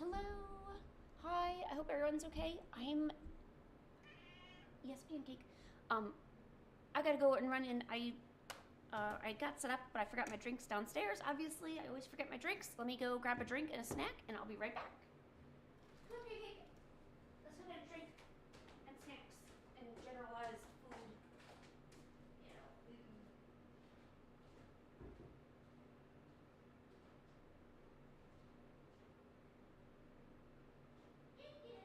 Hello. Hi. I hope everyone's okay. Yes, pancake. Um, I gotta go and run in. I got set up, but I forgot my drinks downstairs. Obviously, I always forget my drinks. Let me go grab a drink and a snack, and I'll be right back. Come on, pancake. Let's go get a drink and snacks and generalized food. You know. Yes. Look at the game.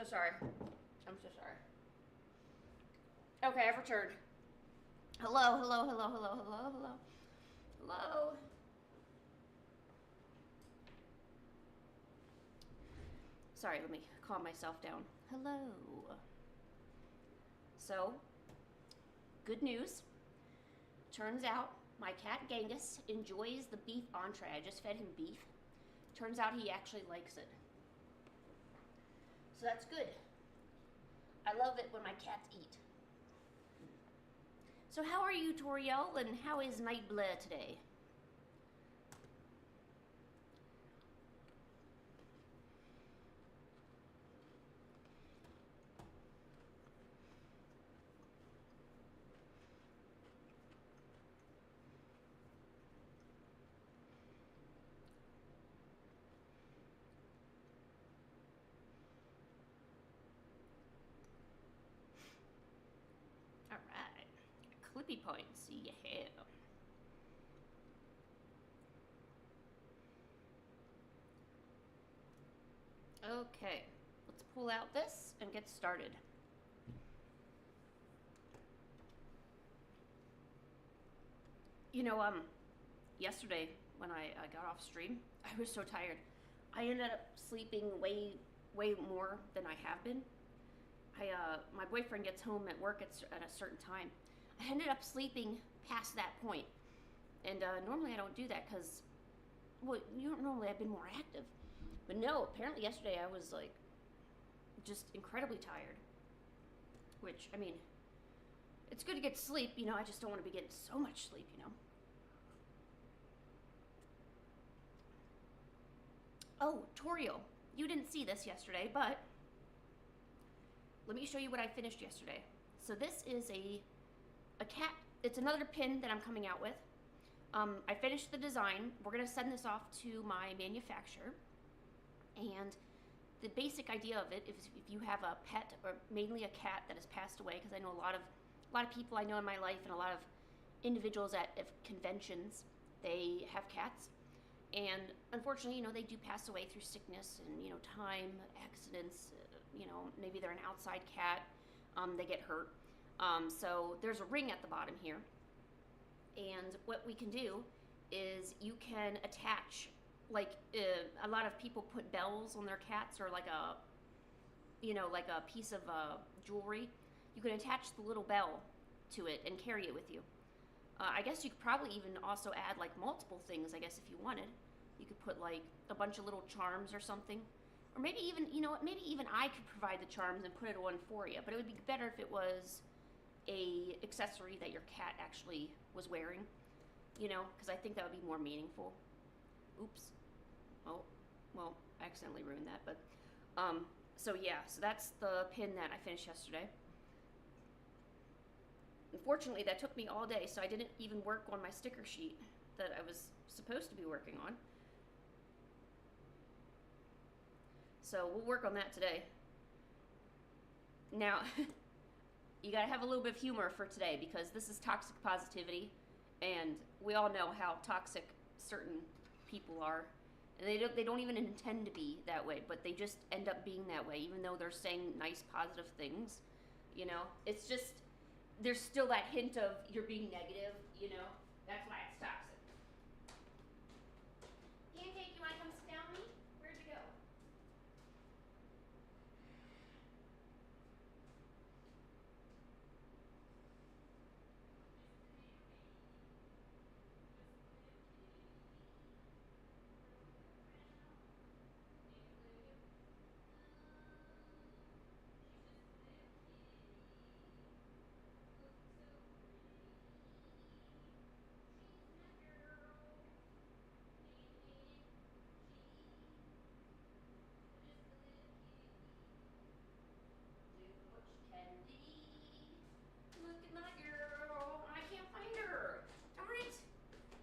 so sorry. I'm so sorry. Okay, I've returned. Hello, hello, hello, hello, hello, hello. Hello. Sorry, let me calm myself down. Hello. So, good news. Turns out my cat Genghis enjoys the beef entree. I just fed him beef. Turns out he actually likes it. So that's good. I love it when my cats eat. So how are you, Toriel, and how is Nightblare today? All right. Clippy points, yeah. Okay, let's pull out this and get started. You know, yesterday when I got off stream, I was so tired. I ended up sleeping way more than I have been. My boyfriend gets home at work at a certain time. I ended up sleeping past that point, and normally I don't do that because, well, normally I've been more active, but no. Apparently yesterday I was like just incredibly tired. Which, I mean, it's good to get sleep. You know, I just don't want to be getting so much sleep. You know. Oh, Torio, you didn't see this yesterday, but let me show you what I finished yesterday. So this is a cat. It's another pin that I'm coming out with. I finished the design. We're gonna send this off to my manufacturer, and the basic idea of it is if you have a pet or mainly a cat that has passed away, because I know a lot of people I know in my life and a lot of individuals at conventions, they have cats, and unfortunately, you know, they do pass away through sickness and, you know, time, accidents. You know, maybe they're an outside cat, they get hurt. So there's a ring at the bottom here, and what we can do is you can attach, like, a lot of people put bells on their cats, or like a, you know, like a piece of jewelry. You can attach the little bell to it and carry it with you. I guess you could probably even also add like multiple things, I guess, if you wanted. You could put like a bunch of little charms or something. Or maybe even, you know, maybe even I could provide the charms and put it on for you. But it would be better if it was a accessory that your cat actually was wearing, you know, because I think that would be more meaningful. Oops. Oh, well, I accidentally ruined that. But, so yeah, so that's the pin that I finished yesterday. Unfortunately, that took me all day, so I didn't even work on my sticker sheet that I was supposed to be working on. So we'll work on that today. Now, you gotta have a little bit of humor for today, because this is toxic positivity, and we all know how toxic certain people are. And they don't even intend to be that way, but they just end up being that way, even though they're saying nice, positive things. You know, it's just, there's still that hint of you're being negative, you know? That's why it's toxic. Pancake, you wanna come sit down with me? Where'd you go? Look at my girl. I can't find her. Darn it.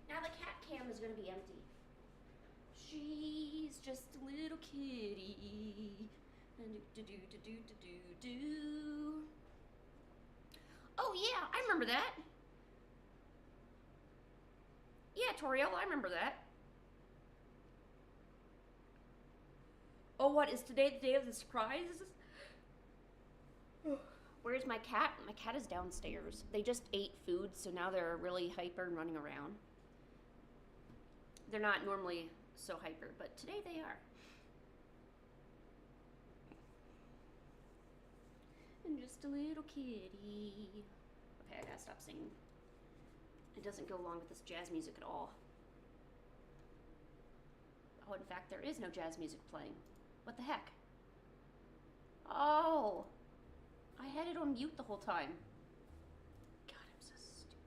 Now the cat cam is gonna be empty. She's just a little kitty. Do do do do do do do. Oh yeah, I remember that. Yeah, Toriel, I remember that. Oh, what is today the day of the surprises? Where's my cat? My cat is downstairs. They just ate food, so now they're really hyper and running around. They're not normally so hyper, but today they are. And just a little kitty. Okay, I gotta stop singing. It doesn't go along with this jazz music at all. Oh, in fact, there is no jazz music playing. What the heck? Oh, I had it on mute the whole time. God, I'm so stupid.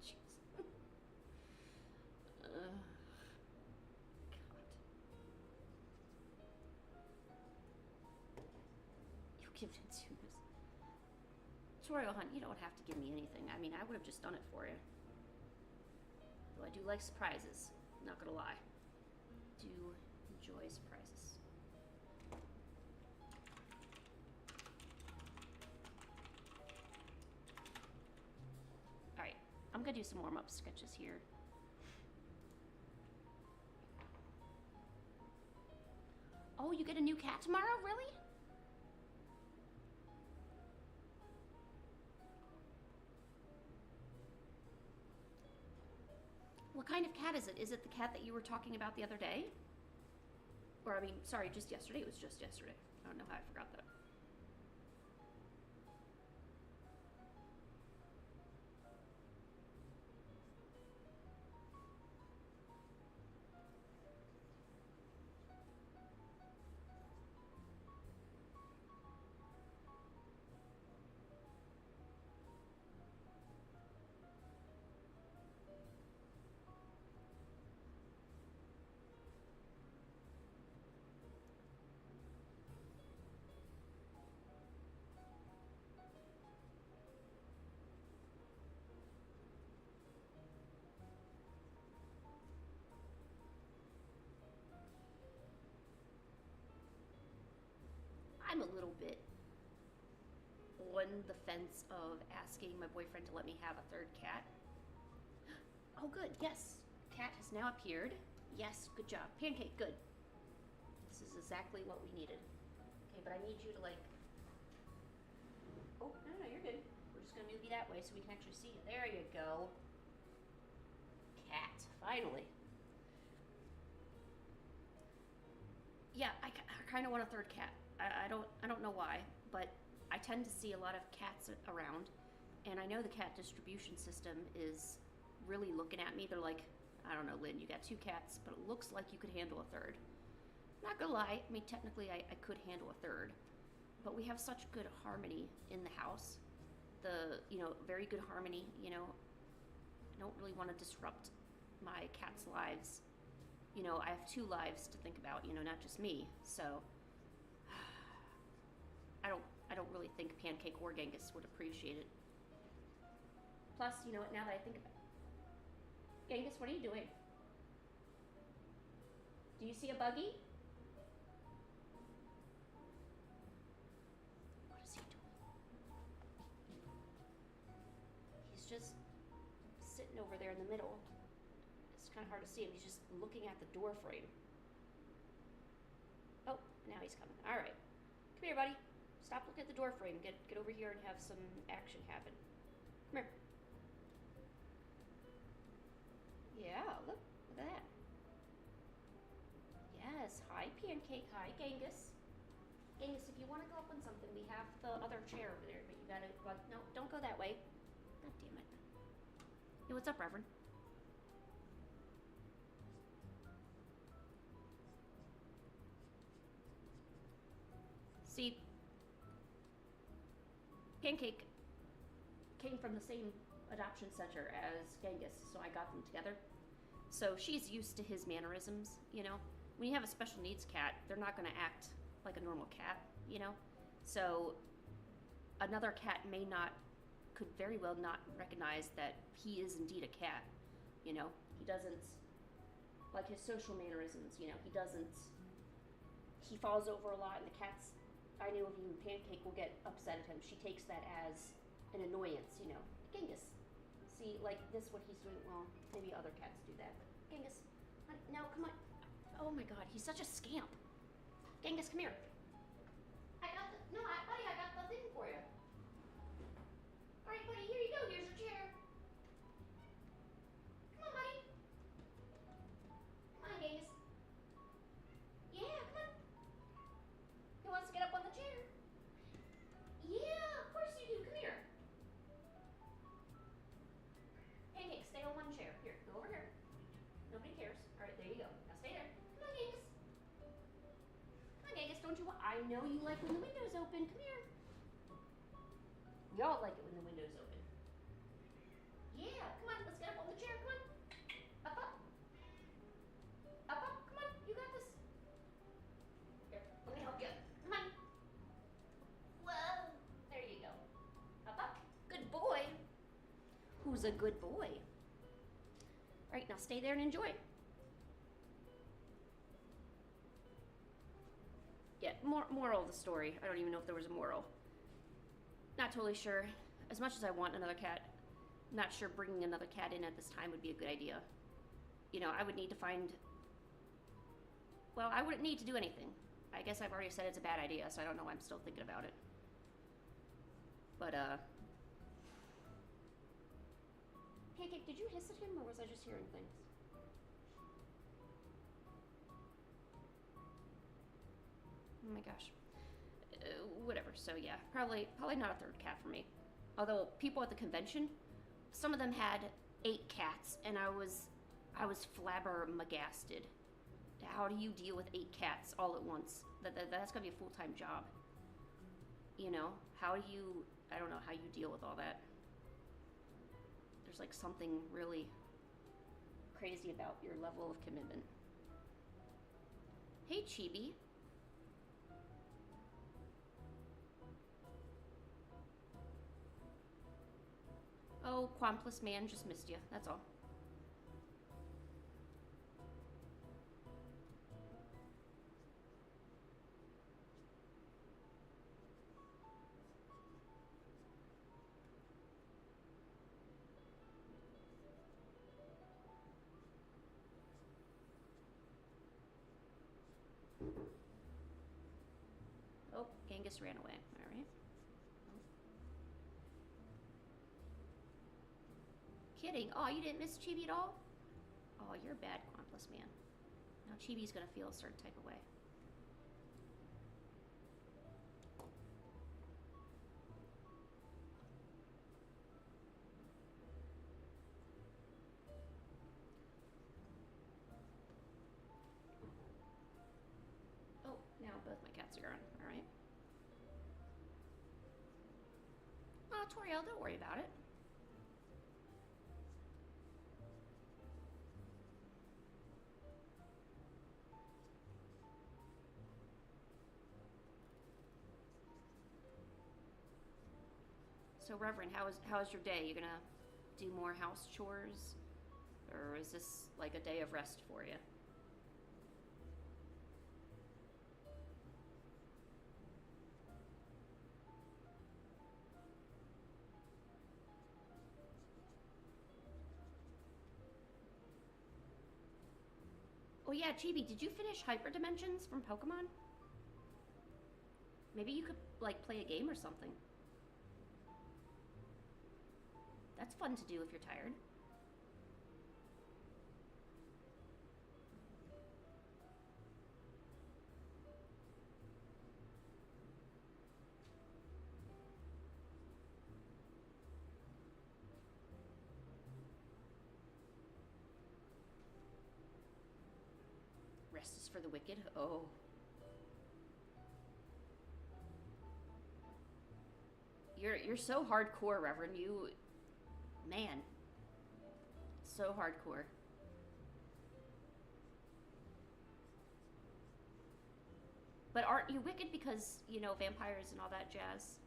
Jeez. God. You give it to us. Tutorial Hunt, you don't have to give me anything. I mean, I would have just done it for you. Though I do like surprises, not gonna lie. Do enjoy surprises. Alright, I'm gonna do some warm-up sketches here. Oh, you get a new cat tomorrow? Really? What kind of cat is it? Is it the cat that you were talking about the other day? Or, I mean, sorry, just yesterday. It was just yesterday. I don't know how I forgot that. I'm a little bit on the fence of asking my boyfriend to let me have a third cat. Oh, good. Yes. Cat has now appeared. Yes, good job. Pancake, good. This is exactly what we needed. Okay, but I need you to like... Oh, no, you're good. We're just going to move you that way so we can actually see you. There you go. Cat, finally. Yeah, I kind of want a third cat. I don't know why, but I tend to see a lot of cats around, and I know the cat distribution system is really looking at me. They're like, I don't know, Lynn, you got 2 cats, but it looks like you could handle a third. Not gonna lie, I mean, technically I could handle a third, but we have such good harmony in the house. Very good harmony, I don't really want to disrupt my cat's lives. I have 2 lives to think about, not just me, so I don't really think Pancake or Genghis would appreciate it. Plus, now that I think about it. Genghis, what are you doing? Do you see a buggy? What is he doing? He's just sitting over there in the middle. It's kind of hard to see him. He's just looking at the door frame. Oh, now he's coming. All right. Come here, buddy. Stop looking at the door frame. Get over here and have some action happen. Come here. Yeah, look at that. Yes, hi Pancake, hi Genghis. Genghis, if you want to go up on something, we have the other chair over there, but you gotta, no, don't go that way. God damn it. Hey, what's up, Reverend? See, Pancake came from the same adoption center as Genghis, so I got them together. So she's used to his mannerisms, When you have a special needs cat, they're not going to act like a normal cat, So another cat could very well not recognize that he is indeed a cat, He doesn't, like his social mannerisms, he falls over a lot, and the cats, I know even Pancake will get upset at him. She takes that as an annoyance, Genghis, see, like this, what he's doing, well, maybe other cats do that, but Genghis, no, come on. Oh my God, he's such a scamp. Genghis, come here. Buddy, I got the thing for you. Alright, buddy, here you go. Here's your chair. Come on, buddy. Come on, Genghis. Yeah, come on. He wants to get up on the chair. Yeah, of course you do. Come here. Pancake, stay on one chair. Here, go over here. Nobody cares. Alright, there you go. Now stay there. Come on, Genghis. Come on, Genghis. Don't you want... I know you like when the window's open. Come here. We all like it when the window's open. Yeah, come on. Let's get up on the chair. Come on. Up, up. Up, up. Come on. You got this. Here, let me help you. Come on. Whoa. There you go. Up, up. Good boy. Who's a good boy? All right, now stay there and enjoy. Yeah, moral of the story. I don't even know if there was a moral. Not totally sure. As much as I want another cat, not sure bringing another cat in at this time would be a good idea. You know, I would need to find... Well, I wouldn't need to do anything. I guess I've already said it's a bad idea, so I don't know why I'm still thinking about it. But, Pancake, did you hiss at him, or was I just hearing things? Oh my gosh. Whatever, so yeah, probably not a third cat for me. Although people at the convention, some of them had 8 cats, and I was flabbergasted. How do you deal with 8 cats all at once? That's gonna be a full-time job. You know, how do you, I don't know how you deal with all that. There's like something really crazy about your level of commitment. Hey, Chibi. Oh, Quampless man just missed you, that's all. Oh, Genghis ran away, all right. Kidding. Oh, you didn't miss Chibi at all? Oh, you're a bad Quampless man. Now Chibi's gonna feel a certain type of way. Oh, now both my cats are gone. All right. Oh, Toriel, don't worry about it. So, Reverend, how's your day? You gonna do more house chores? Or is this like a day of rest for you? Oh yeah, Chibi, did you finish Hyper Dimensions from Pokemon? Maybe you could, like, play a game or something. That's fun to do if you're tired. Rest is for the wicked? Oh. You're so hardcore, Reverend. You... Man. So hardcore. But aren't you wicked because, you know, vampires and all that jazz?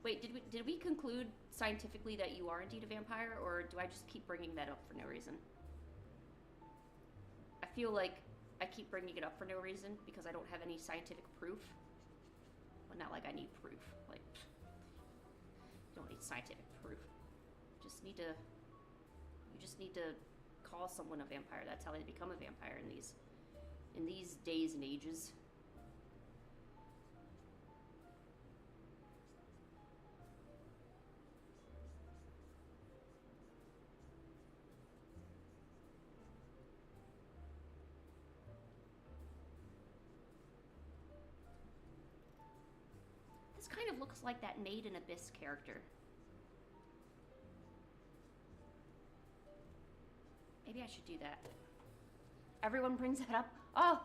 Wait, did we conclude scientifically that you are indeed a vampire, or do I just keep bringing that up for no reason? I feel like I keep bringing it up for no reason because I don't have any scientific proof. Well, not like I need proof. Like, you don't need scientific proof. You just need to call someone a vampire. That's how they become a vampire in these days and ages. This kind of looks like that Made in Abyss character. Maybe I should do that. Everyone brings it up. Oh,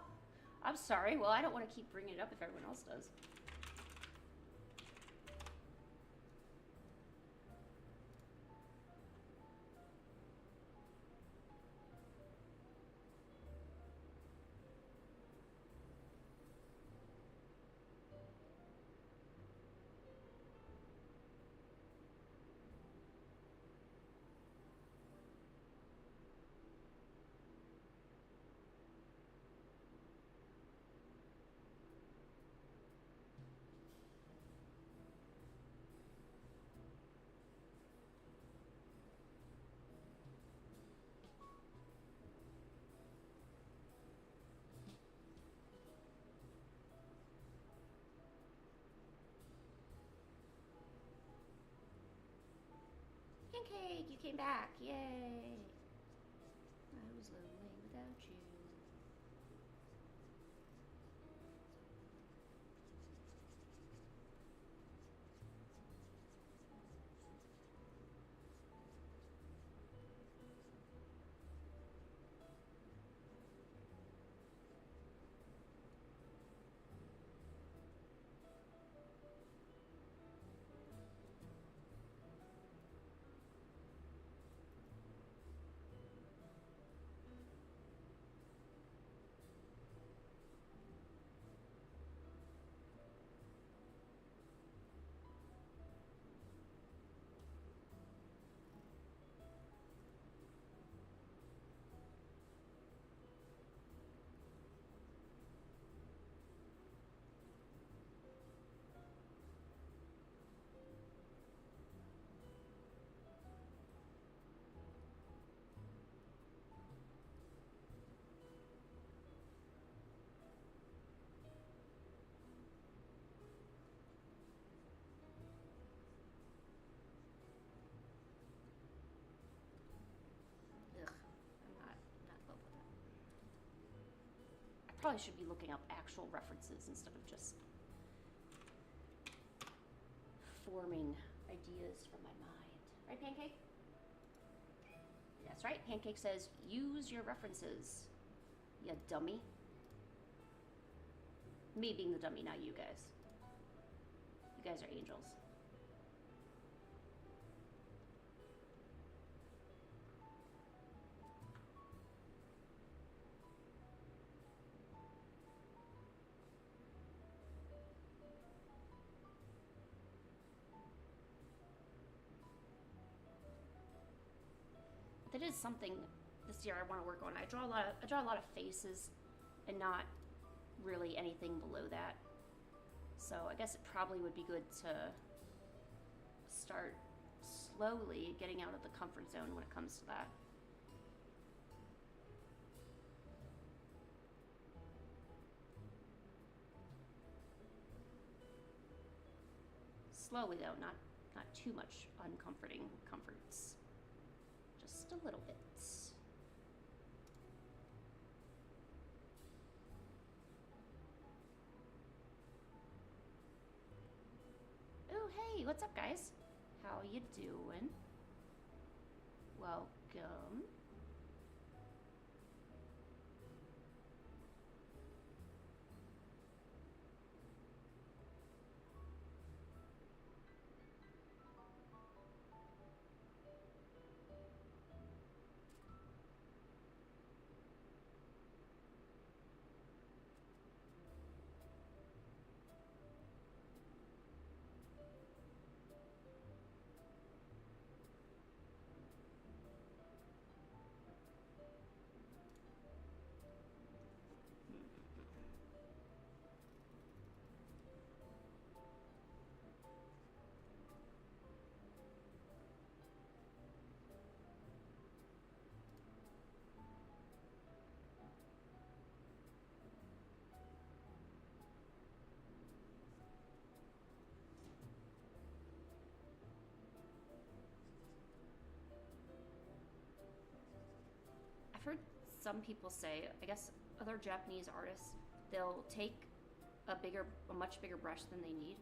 I'm sorry. Well, I don't want to keep bringing it up if everyone else does. Pancake, you came back. Yay. I was lonely without you. Ugh, I'm not love with that. I probably should be looking up actual references instead of just forming ideas from my mind. Right, Pancake? That's right. Pancake says, use your references, you dummy. Me being the dummy, not you guys. You guys are angels. That is something this year I want to work on. I draw a lot of faces and not really anything below that. So I guess it probably would be good to start slowly getting out of the comfort zone when it comes to that. Slowly though, not too much uncomforting comforts. Just a little bit. Oh, hey, what's up, guys? How you doing? Welcome. I've heard some people say, I guess other Japanese artists, they'll take a much bigger brush than they need,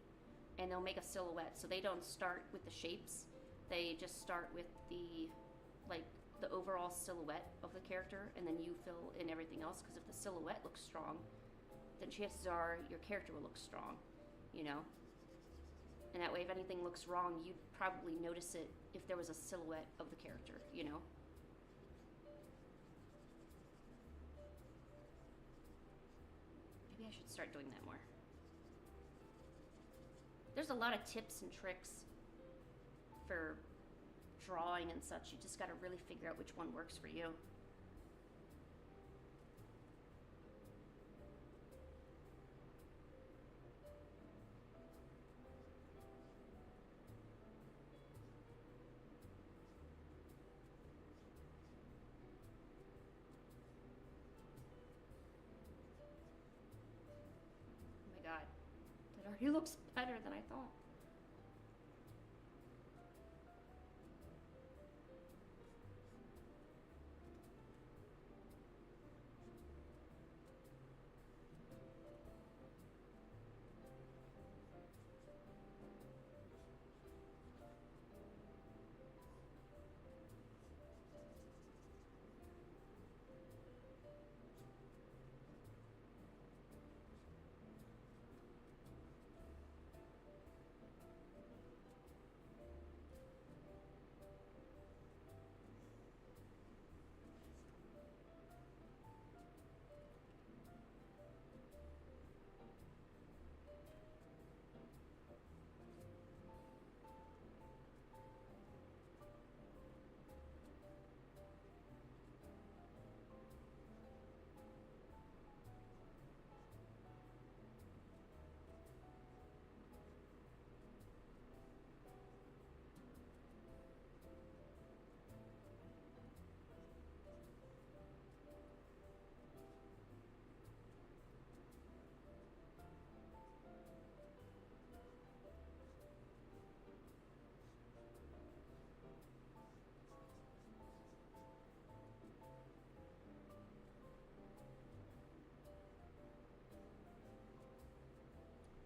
and they'll make a silhouette. So they don't start with the shapes; they just start with the like the overall silhouette of the character, and then you fill in everything else. Because if the silhouette looks strong, then chances are your character will look strong, you know. And that way, if anything looks wrong, you'd probably notice it if there was a silhouette of the character, you know. Maybe I should start doing that more. There's a lot of tips and tricks for drawing and such. You just gotta really figure out which one works for you. Oh my god, that already looks better than I thought.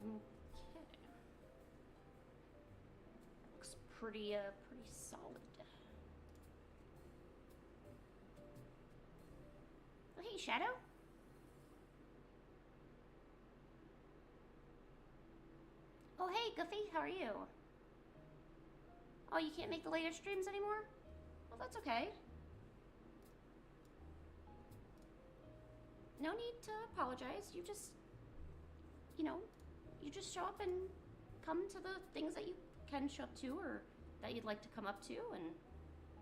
Okay. Looks pretty solid. Oh, hey, Shadow. Oh, hey, Goofy, how are you? Oh, you can't make the later streams anymore? Well, that's okay. No need to apologize. You just, you know, you just show up and come to the things that you can show up to or that you'd like to come up to, and,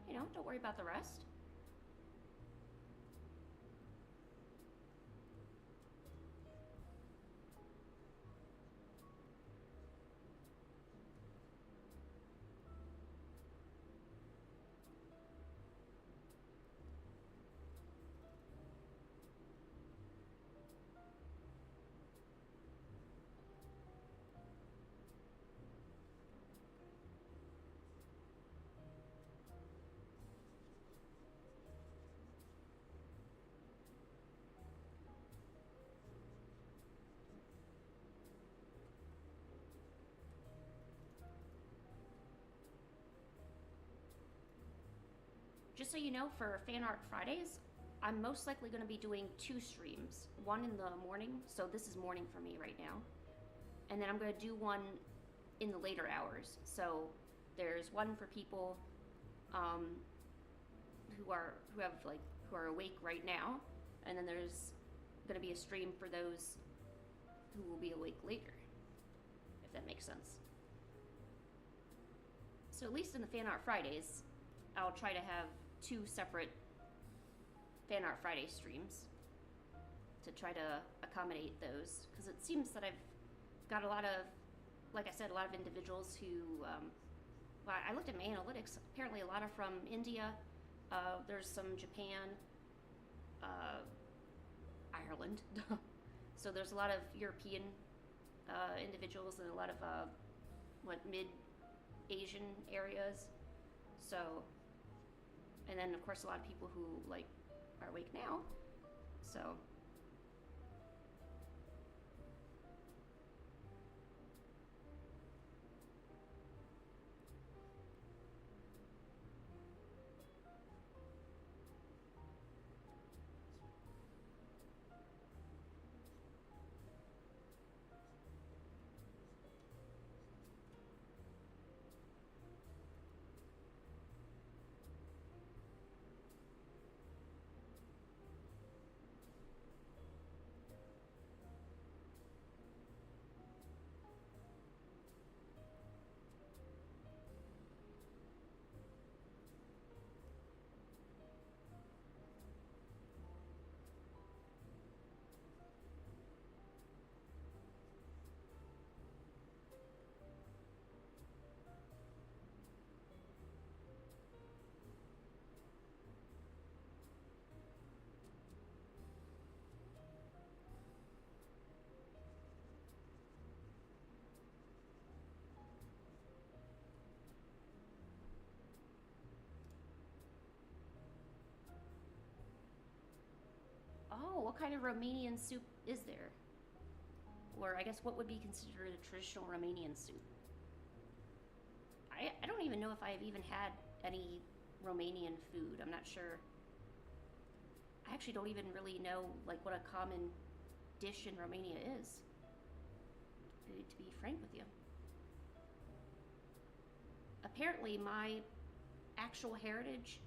you know, don't worry about the rest. Just so you know, for Fan Art Fridays, I'm most likely going to be doing 2 streams. One in the morning, so this is morning for me right now. And then I'm going to do one in the later hours. So there's one for people who are awake right now, and then there's going to be a stream for those who will be awake later, if that makes sense. So at least in the Fan Art Fridays, I'll try to have 2 separate Fan Art Friday streams to try to accommodate those, because it seems that I've got a lot of, like I said, a lot of individuals who, well, I looked at my analytics, apparently a lot are from India, there's some Japan, Ireland, so there's a lot of European individuals and a lot of, mid-Asian areas, so, and then of course a lot of people who, like, are awake now, so. what kind of Romanian soup is there? Or I guess what would be considered a traditional Romanian soup? I don't even know if I've even had any Romanian food. I'm not sure. I actually don't even really know like what a common dish in Romania is, to be frank with you. Apparently my actual heritage,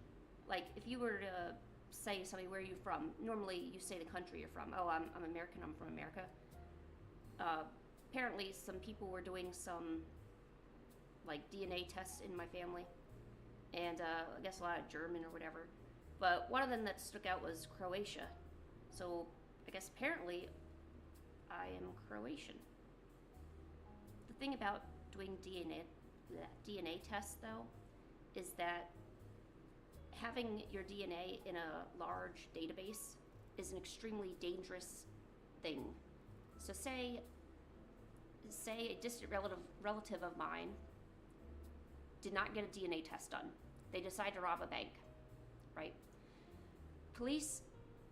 like if you were to say somebody, where are you from? Normally you say the country you're from. Oh, I'm American, I'm from America. Apparently some people were doing some like DNA tests in my family, and I guess a lot of German or whatever. But one of them that stuck out was Croatia. So I guess apparently I am Croatian. The thing about doing DNA tests though is that having your DNA in a large database is an extremely dangerous thing. So say a distant relative of mine did not get a DNA test done. They decide to rob a bank, right? Police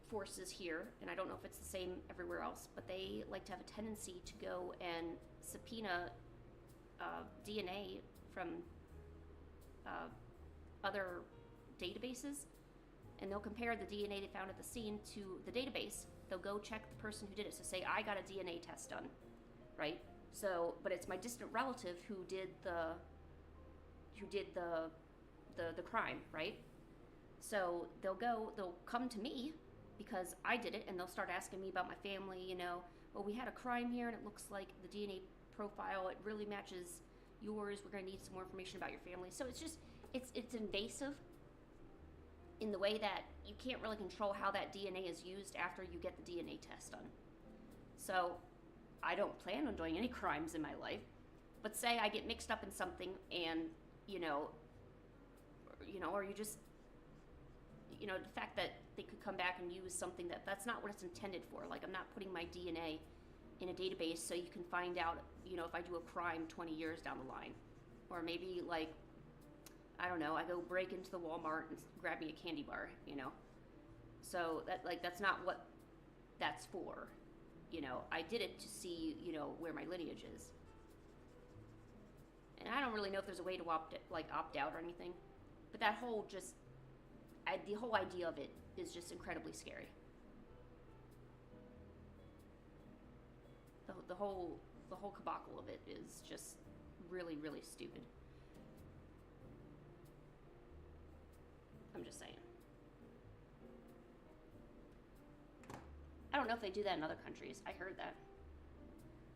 forces here, and I don't know if it's the same everywhere else, but they like to have a tendency to go and subpoena DNA from other databases, and they'll compare the DNA they found at the scene to the database. They'll go check the person who did it. So say I got a DNA test done, right? So, but it's my distant relative who did the crime, right? So they'll come to me because I did it, and they'll start asking me about my family, well, we had a crime here and it looks like the DNA profile, it really matches yours. We're gonna need some more information about your family. So it's just, it's invasive in the way that you can't really control how that DNA is used after you get the DNA test done. So I don't plan on doing any crimes in my life, but say I get mixed up in something and, or you just, the fact that they could come back and use something that's not what it's intended for. Like, I'm not putting my DNA in a database so you can find out, if I do a crime 20 years down the line. Or maybe, like, I don't know, I go break into the Walmart and grab me a candy bar, So that's not what that's for. I did it to see, where my lineage is. And I don't really know if there's a way to opt out or anything. But that whole the whole idea of it is just incredibly scary. The whole cabal of it is just really, really stupid. I'm just saying. I don't know if they do that in other countries. I heard that.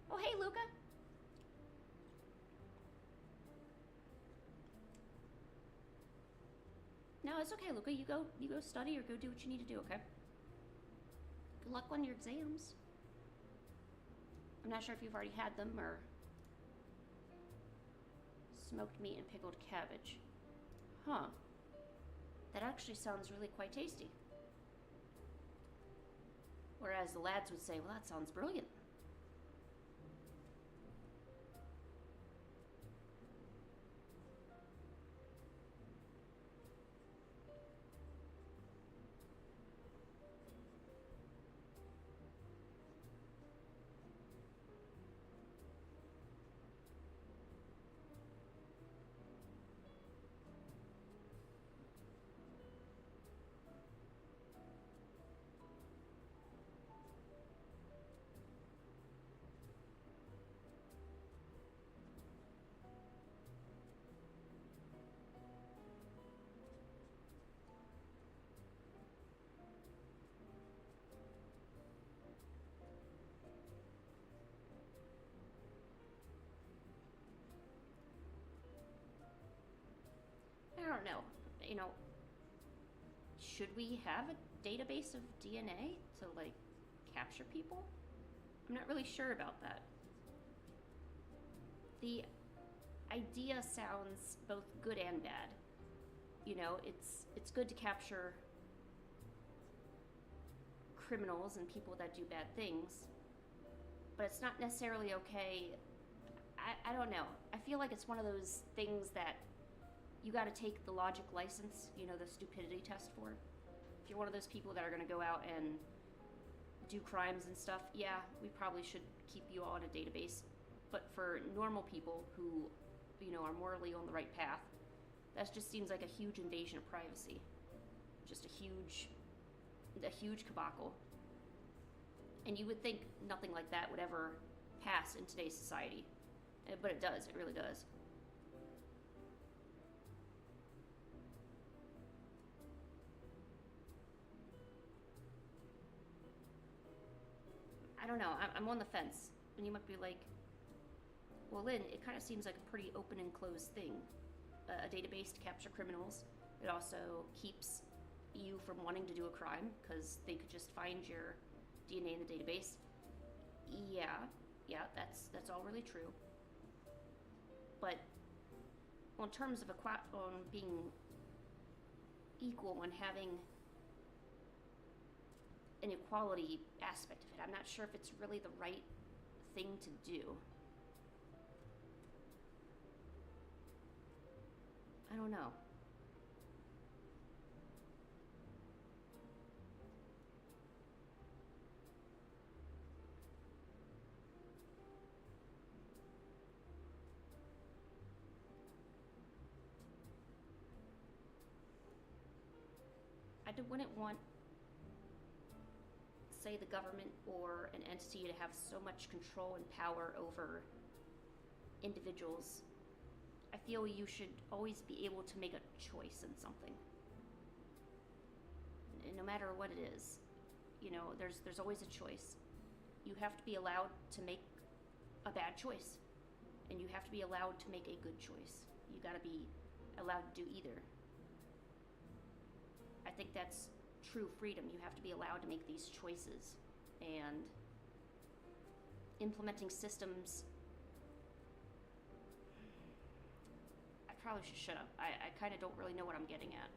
Oh, hey, Luca. No, it's okay, Luca. You go study or go do what you need to do, okay? Good luck on your exams. I'm not sure if you've already had them or smoked meat and pickled cabbage. Huh. That actually sounds really quite tasty. Whereas the lads would say, well, that sounds brilliant. I don't know. Should we have a database of DNA to, capture people? I'm not really sure about that. The idea sounds both good and bad. It's good to capture criminals and people that do bad things, but it's not necessarily okay. I don't know. I feel like it's one of those things that you got to take the logic license, the stupidity test for. If you're one of those people that are going to go out and, do crimes and stuff, yeah, we probably should keep you all in a database. But for normal people who, are morally on the right path, that just seems like a huge invasion of privacy. Just a huge debacle. And you would think nothing like that would ever pass in today's society. But it does, it really does. I don't know, I'm on the fence. And you might be like, well, Lynn, it kind of seems like a pretty open and closed thing. A database to capture criminals. It also keeps you from wanting to do a crime because they could just find your DNA in the database. Yeah, that's all really true. But in terms of on being equal and having an equality aspect of it, I'm not sure if it's really the right thing to do. I don't know. Wouldn't want, say, the government or an entity to have so much control and power over individuals. I feel you should always be able to make a choice in something. No matter what it is. There's always a choice. You have to be allowed to make a bad choice. And you have to be allowed to make a good choice. You gotta be allowed to do either. I think that's true freedom. You have to be allowed to make these choices. And implementing systems, I probably should shut up. I kind of don't really know what I'm getting at.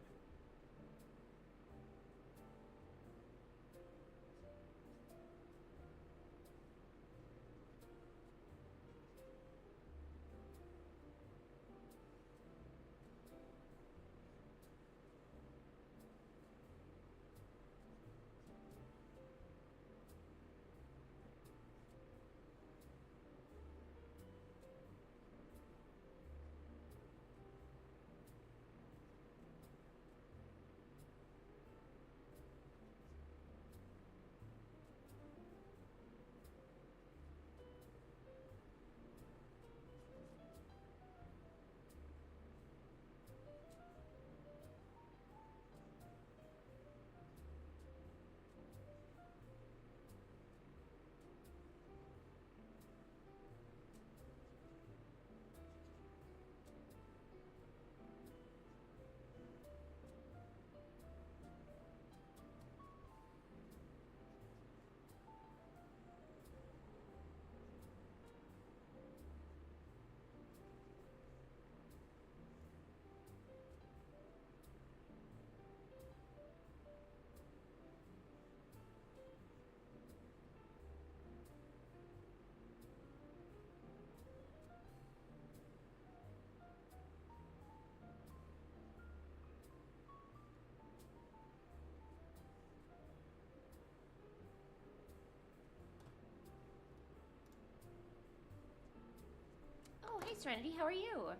Oh, hey Serenity, how are you?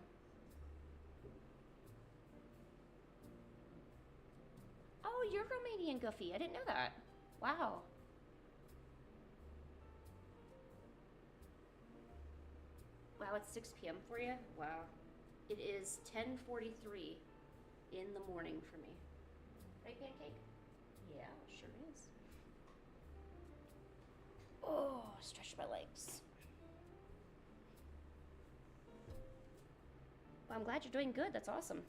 Oh, you're Romanian, Goofy. I didn't know that. Wow. Wow, it's 6 p.m. for you? Wow. It is 10:43 in the morning for me. Right, Pancake? Yeah, sure is. Oh, stretch my legs. Well, I'm glad you're doing good. That's awesome.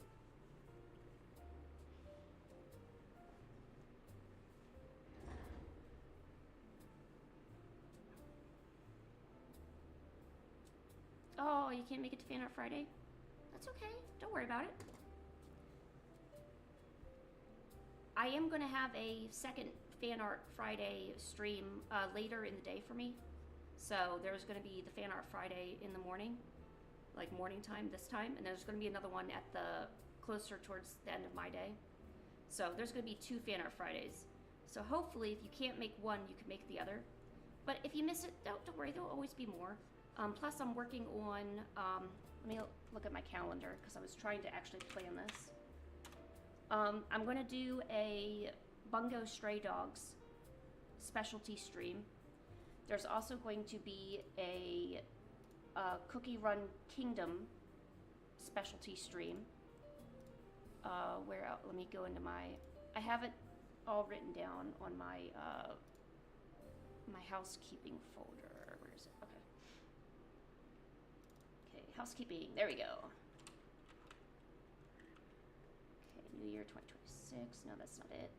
Oh, you can't make it to Fan Art Friday? That's okay. Don't worry about it. I am going to have a second Fan Art Friday stream later in the day for me. So there's going to be the Fan Art Friday in the morning, like morning time this time, and there's going to be another one at the closer towards the end of my day. So there's going to be 2 Fan Art Fridays. So hopefully, if you can't make one, you can make the other. But if you miss it, don't worry, there'll always be more. Plus, I'm working on, let me look at my calendar because I was trying to actually plan this. I'm going to do a Bungo Stray Dogs specialty stream. There's also going to be a Cookie Run Kingdom specialty stream. Where let me go into my, I have it all written down on my my housekeeping folder. Where is it? Okay. Okay, housekeeping. There we go. Okay, New Year 2026. No, that's not it.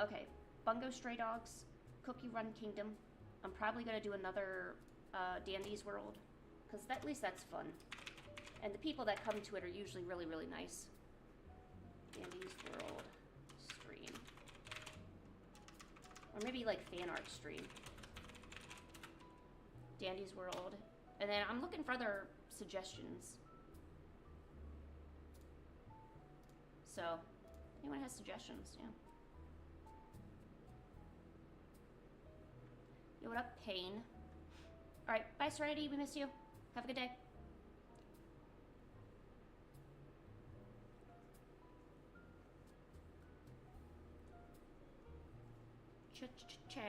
Okay, Bungo Stray Dogs, Cookie Run Kingdom. I'm probably gonna do another Dandy's World, because at least that's fun. And the people that come to it are usually really, really nice. Dandy's World stream. Or maybe like fan art stream. Dandy's World. And then I'm looking for other suggestions. So, anyone has suggestions, yeah. Yo, what up, Pain? Alright, bye, Serenity. We miss you. Have a good day. Ciao.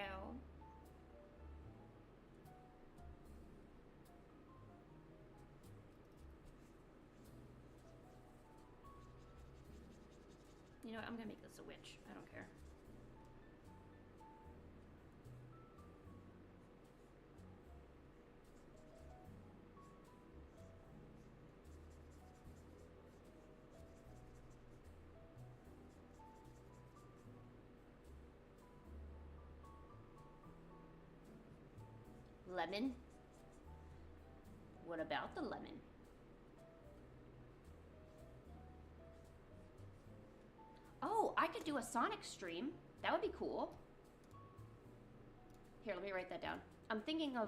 You know what? I'm gonna make this a witch. I don't care. Lemon? What about the lemon? Oh, I could do a Sonic stream. That would be cool. Here, let me write that down. I'm thinking of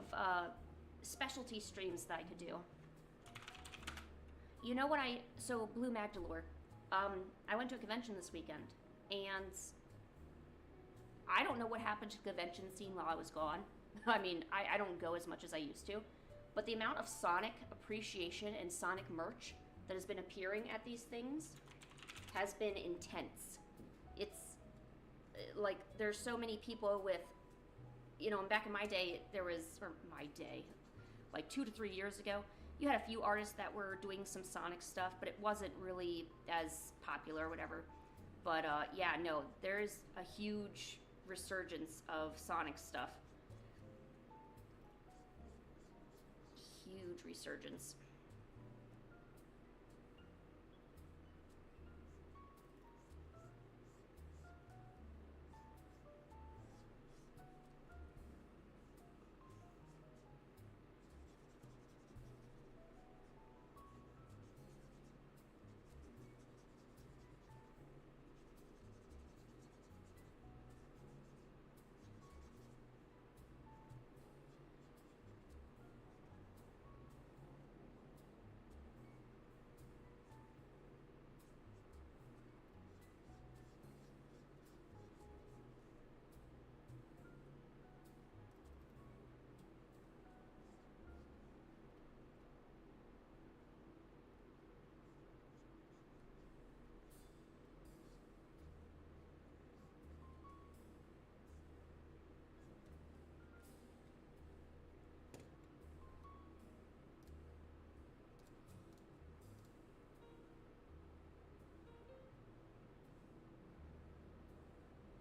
specialty streams that I could do. You know what so Blue Magdalore. I went to a convention this weekend, and I don't know what happened to the convention scene while I was gone. I mean, I don't go as much as I used to, but the amount of Sonic appreciation and Sonic merch that has been appearing at these things has been intense. It's like there's so many people with, you know, back in my day, there was, or my day, like 2 to 3 years ago, you had a few artists that were doing some Sonic stuff, but it wasn't really as popular or whatever. But yeah, no, there's a huge resurgence of Sonic stuff. Huge resurgence.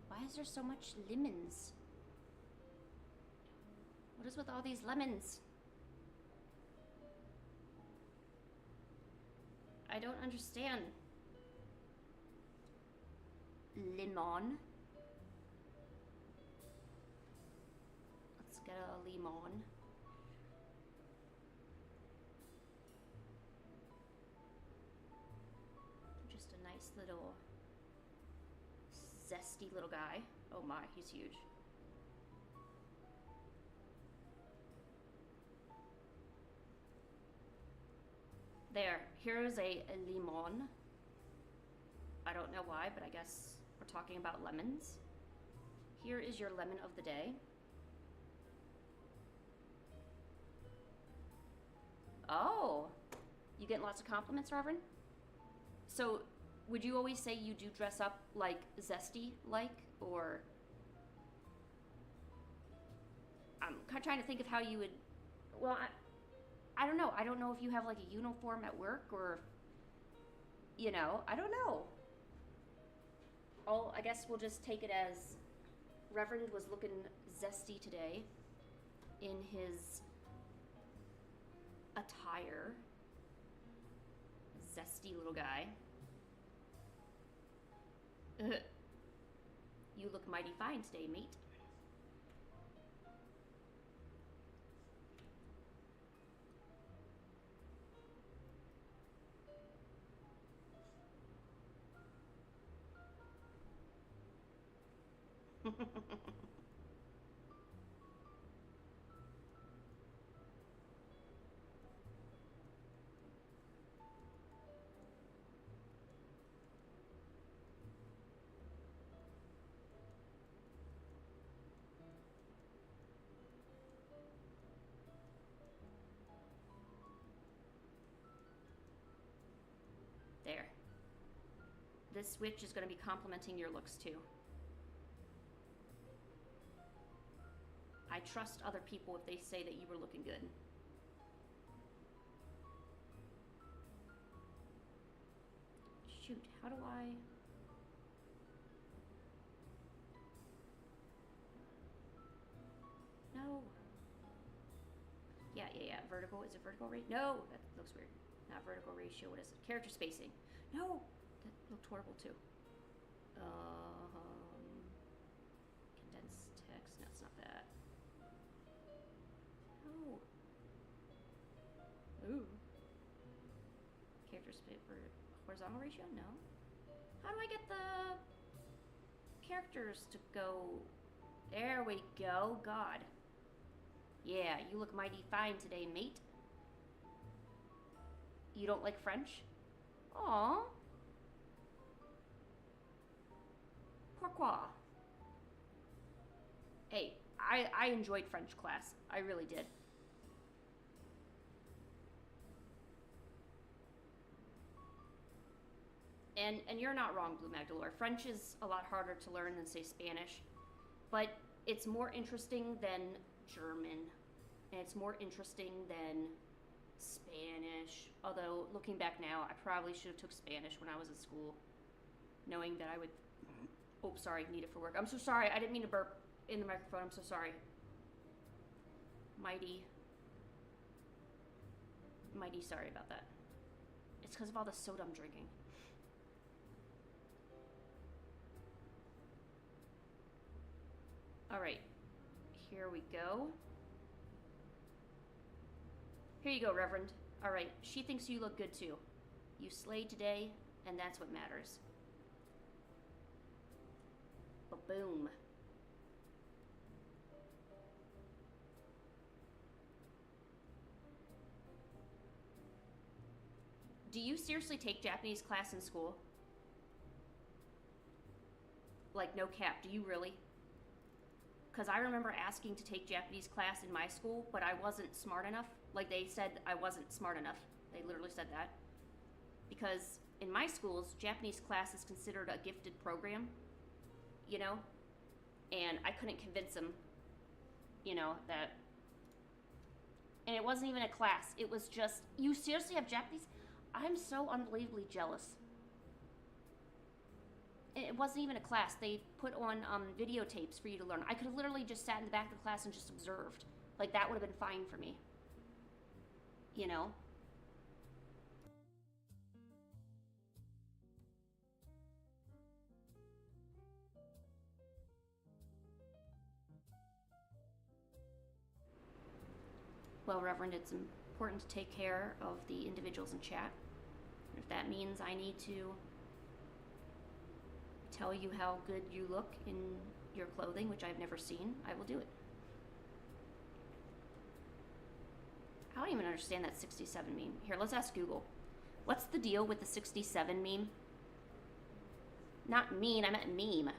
Why is there so much lemons? What is with all these lemons? I don't understand. Lemon. Let's get a lemon. Just a nice little zesty little guy. Oh my, he's huge. There, here is a limon. I don't know why, but I guess we're talking about lemons. Here is your lemon of the day. Oh, you getting lots of compliments, Reverend? So, would you always say you do dress up like zesty, or? I'm kind of trying to think of how you would. Well, I don't know. I don't know if you have like a uniform at work or, I don't know. I guess we'll just take it as Reverend was looking zesty today in his attire. Zesty little guy. You look mighty fine today, mate. There. This switch is going to be complimenting your looks too. I trust other people if they say that you were looking good. Shoot, how do I... No. Yeah. Vertical. Is it vertical rate? No, that looks weird. Not vertical ratio. What is it? Character spacing. No, that looked horrible too. Condensed text. No, it's not that. No. Ooh. Character space for horizontal ratio? No. How do I get the characters to go? There we go. God. Yeah, you look mighty fine today, mate. You don't like French? Aww. Pourquoi? Hey, I enjoyed French class. I really did. And you're not wrong, Blue Magdalore. French is a lot harder to learn than, say, Spanish. But it's more interesting than German. And it's more interesting than Spanish. Although, looking back now, I probably should have took Spanish when I was in school. Knowing that I would... Oh, sorry, need it for work. I'm so sorry. I didn't mean to burp in the microphone. I'm so sorry. Mighty sorry about that. It's because of all the soda I'm drinking. Alright. Here we go. Here you go, Reverend. Alright, she thinks you look good too. You slayed today, and that's what matters. Ba-boom. Do you seriously take Japanese class in school? Like, no cap, do you really? Because I remember asking to take Japanese class in my school, but I wasn't smart enough. Like, they said I wasn't smart enough. They literally said that. Because in my schools, Japanese class is considered a gifted program, And I couldn't convince them, that... And it wasn't even a class. It was just, you seriously have Japanese? I'm so unbelievably jealous. It wasn't even a class. They put on videotapes for you to learn. I could have literally just sat in the back of the class and just observed. Like, that would have been fine for me. Well, Reverend, it's important to take care of the individuals in chat. If that means I need to tell you how good you look in your clothing, which I've never seen, I will do it. I don't even understand that 67 mean. Here, let's ask Google. What's the deal with the 67 meme? Not mean, I meant meme.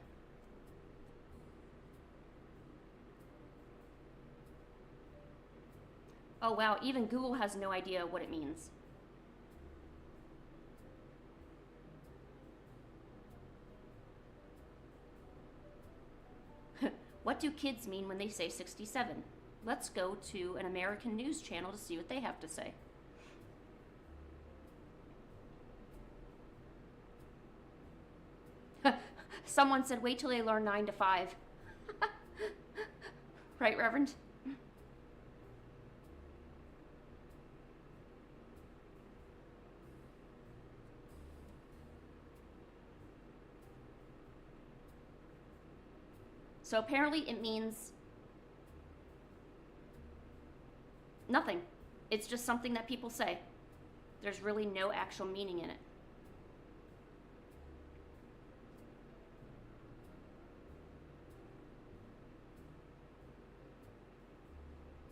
Oh wow, even Google has no idea what it means. What do kids mean when they say 67? Let's go to an American news channel to see what they have to say. Someone said, wait till they learn 9 to 5. Right, Reverend? So apparently it means nothing. It's just something that people say. There's really no actual meaning in it.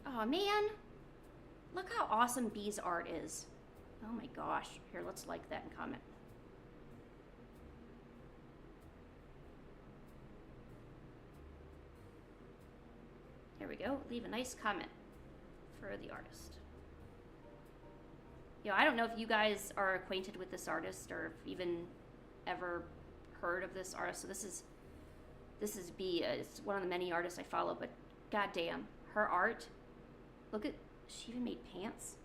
Oh man, look how awesome B's art is. Oh my gosh. Here, let's like that and comment. There we go. Leave a nice comment for the artist. You know, I don't know if you guys are acquainted with this artist or if even ever heard of this artist. So this is B. It's one of the many artists I follow, but goddamn, her art. Look at, she even made pants.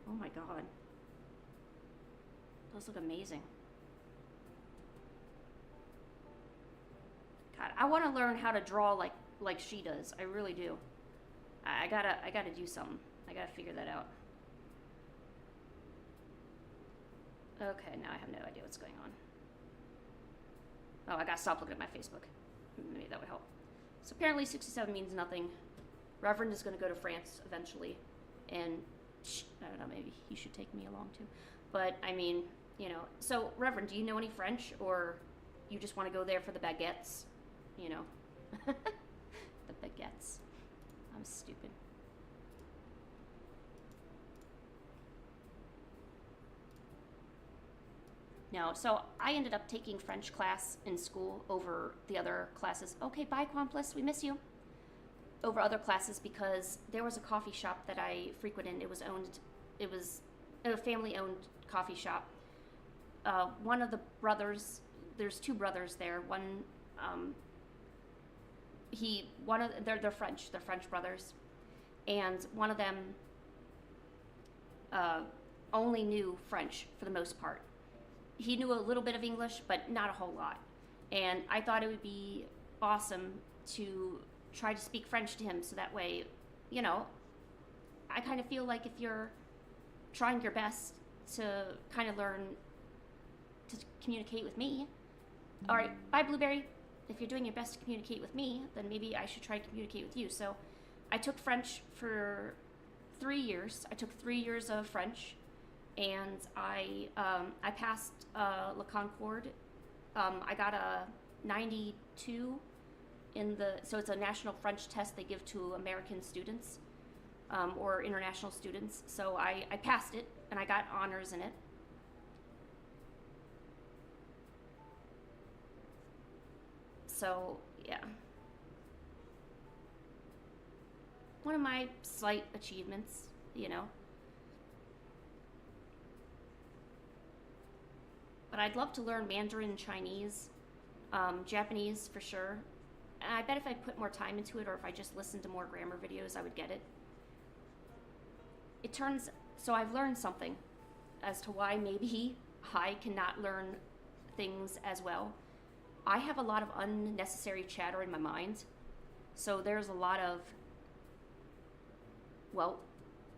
Oh my god. Those look amazing. God, I want to learn how to draw like she does. I really do. I gotta do something. I gotta figure that out. Okay, now I have no idea what's going on. Oh, I gotta stop looking at my Facebook. Maybe that would help. So apparently 67 means nothing. Reverend is gonna go to France eventually, and I don't know, maybe he should take me along too. But I mean, you know. So Reverend, do you know any French, or you just want to go there for the baguettes? You know, the baguettes. I'm stupid. No, so I ended up taking French class in school over the other classes. Okay, bye, Quampless, we miss you. Over other classes because there was a coffee shop that I frequented. It was a family-owned coffee shop. One of the brothers, there's two brothers there. They're French. They're French brothers, and one of them only knew French for the most part. He knew a little bit of English, but not a whole lot. And I thought it would be awesome to try to speak French to him, so that way, you know, I kind of feel like if you're trying your best to kind of learn to communicate with me. All right, bye, Blueberry. If you're doing your best to communicate with me, then maybe I should try to communicate with you. So I took French for 3 years. I took 3 years of French, and I passed Le Concorde. I got a 92 so it's a national French test they give to American students or international students. So I passed it, and I got honors in it. So, yeah. One of my slight achievements, you know. But I'd love to learn Mandarin and Chinese, Japanese for sure. And I bet if I put more time into it, or if I just listened to more grammar videos, I would get it. So I've learned something as to why maybe I cannot learn things as well. I have a lot of unnecessary chatter in my mind. So there's a lot of, well,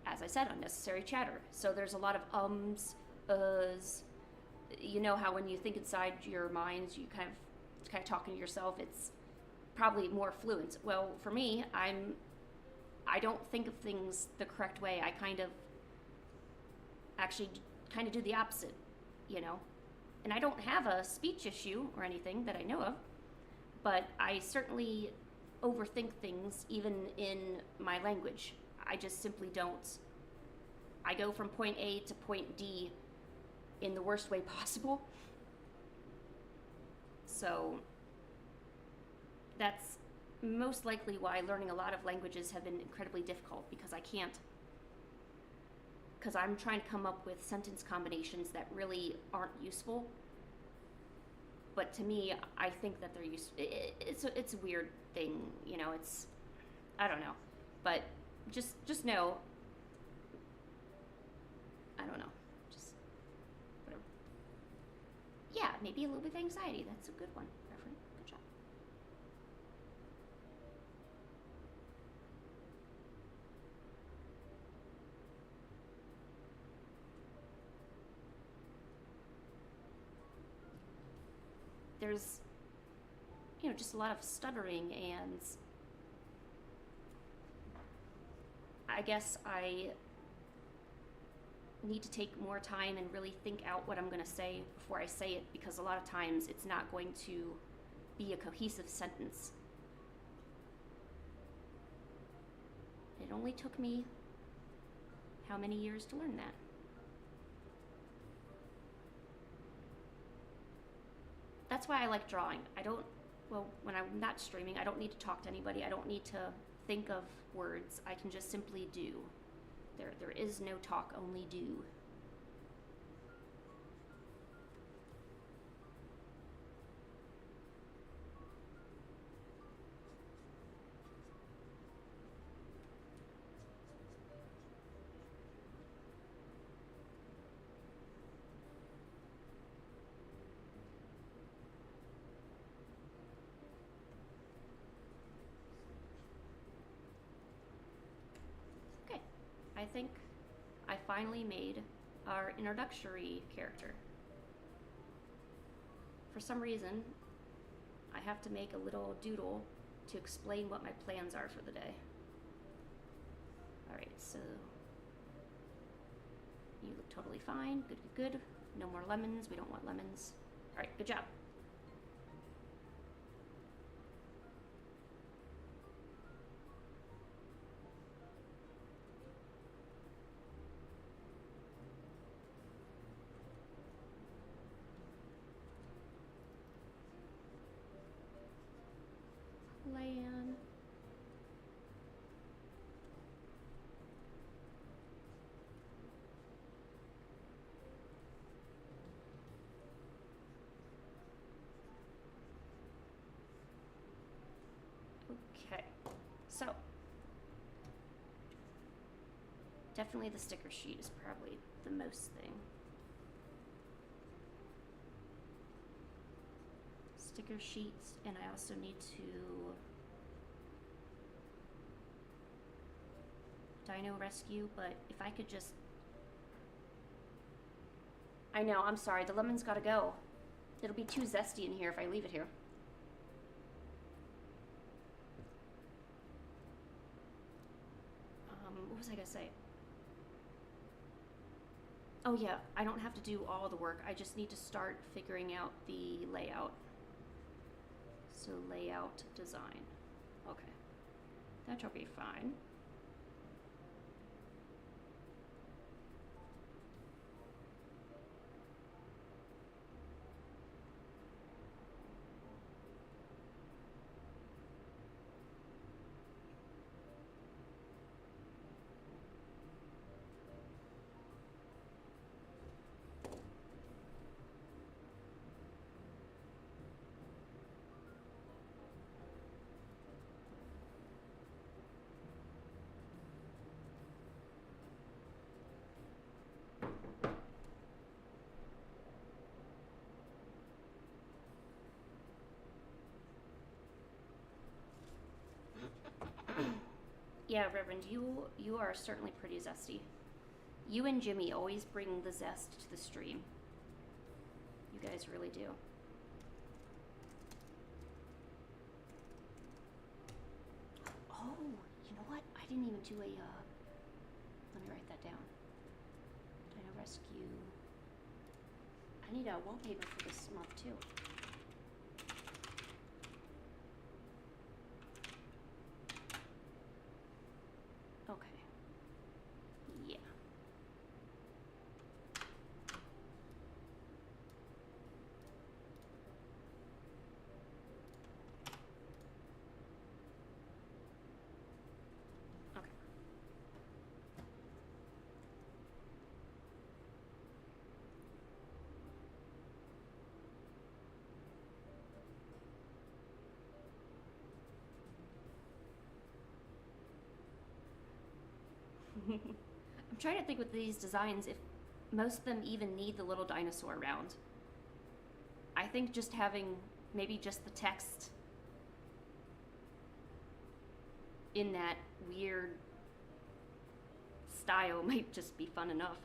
as I said, unnecessary chatter. So there's a lot of ums, uhs. You know how when you think inside your mind, you kind of talking to yourself, it's probably more fluent. Well, for me, I don't think of things the correct way. I actually do the opposite, you know. And I don't have a speech issue or anything that I know of, but I certainly overthink things even in my language. I just simply don't. I go from point A to point D in the worst way possible. So that's most likely why learning a lot of languages have been incredibly difficult, because I'm trying to come up with sentence combinations that really aren't useful. But to me, I think that they're useful. It's a weird thing, you know. I don't know, but just know. I don't know, just whatever. Yeah, maybe a little bit of anxiety. That's a good one, Reverend. Good job. There's, just a lot of stuttering, and I guess I need to take more time and really think out what I'm going to say before I say it, because a lot of times it's not going to be a cohesive sentence. It only took me how many years to learn that? That's why I like drawing. When I'm not streaming, I don't need to talk to anybody. I don't need to think of words. I can just simply do. There is no talk, only do. Okay, I think I finally made our introductory character. For some reason, I have to make a little doodle to explain what my plans are for the day. Alright, so you look totally fine. Good, good, good. No more lemons. We don't want lemons. Alright, good job. Plan. Okay, so definitely the sticker sheet is probably the most thing. Sticker sheets, and I also need to dino rescue, but if I could just... I know, I'm sorry, the lemon's gotta go. It'll be too zesty in here if I leave it here. What was I gonna say? Oh yeah, I don't have to do all the work. I just need to start figuring out the layout. So layout design. Okay, that should be fine. Yeah, Reverend, you are certainly pretty zesty. You and Jimmy always bring the zest to the stream. You guys really do. Oh, you know what? I didn't even do a, let me write that down. Dino Rescue. I need a wallpaper for this month too. Okay. Yeah. I'm trying to think with these designs if most of them even need the little dinosaur around. I think just having maybe just the text in that weird style might just be fun enough.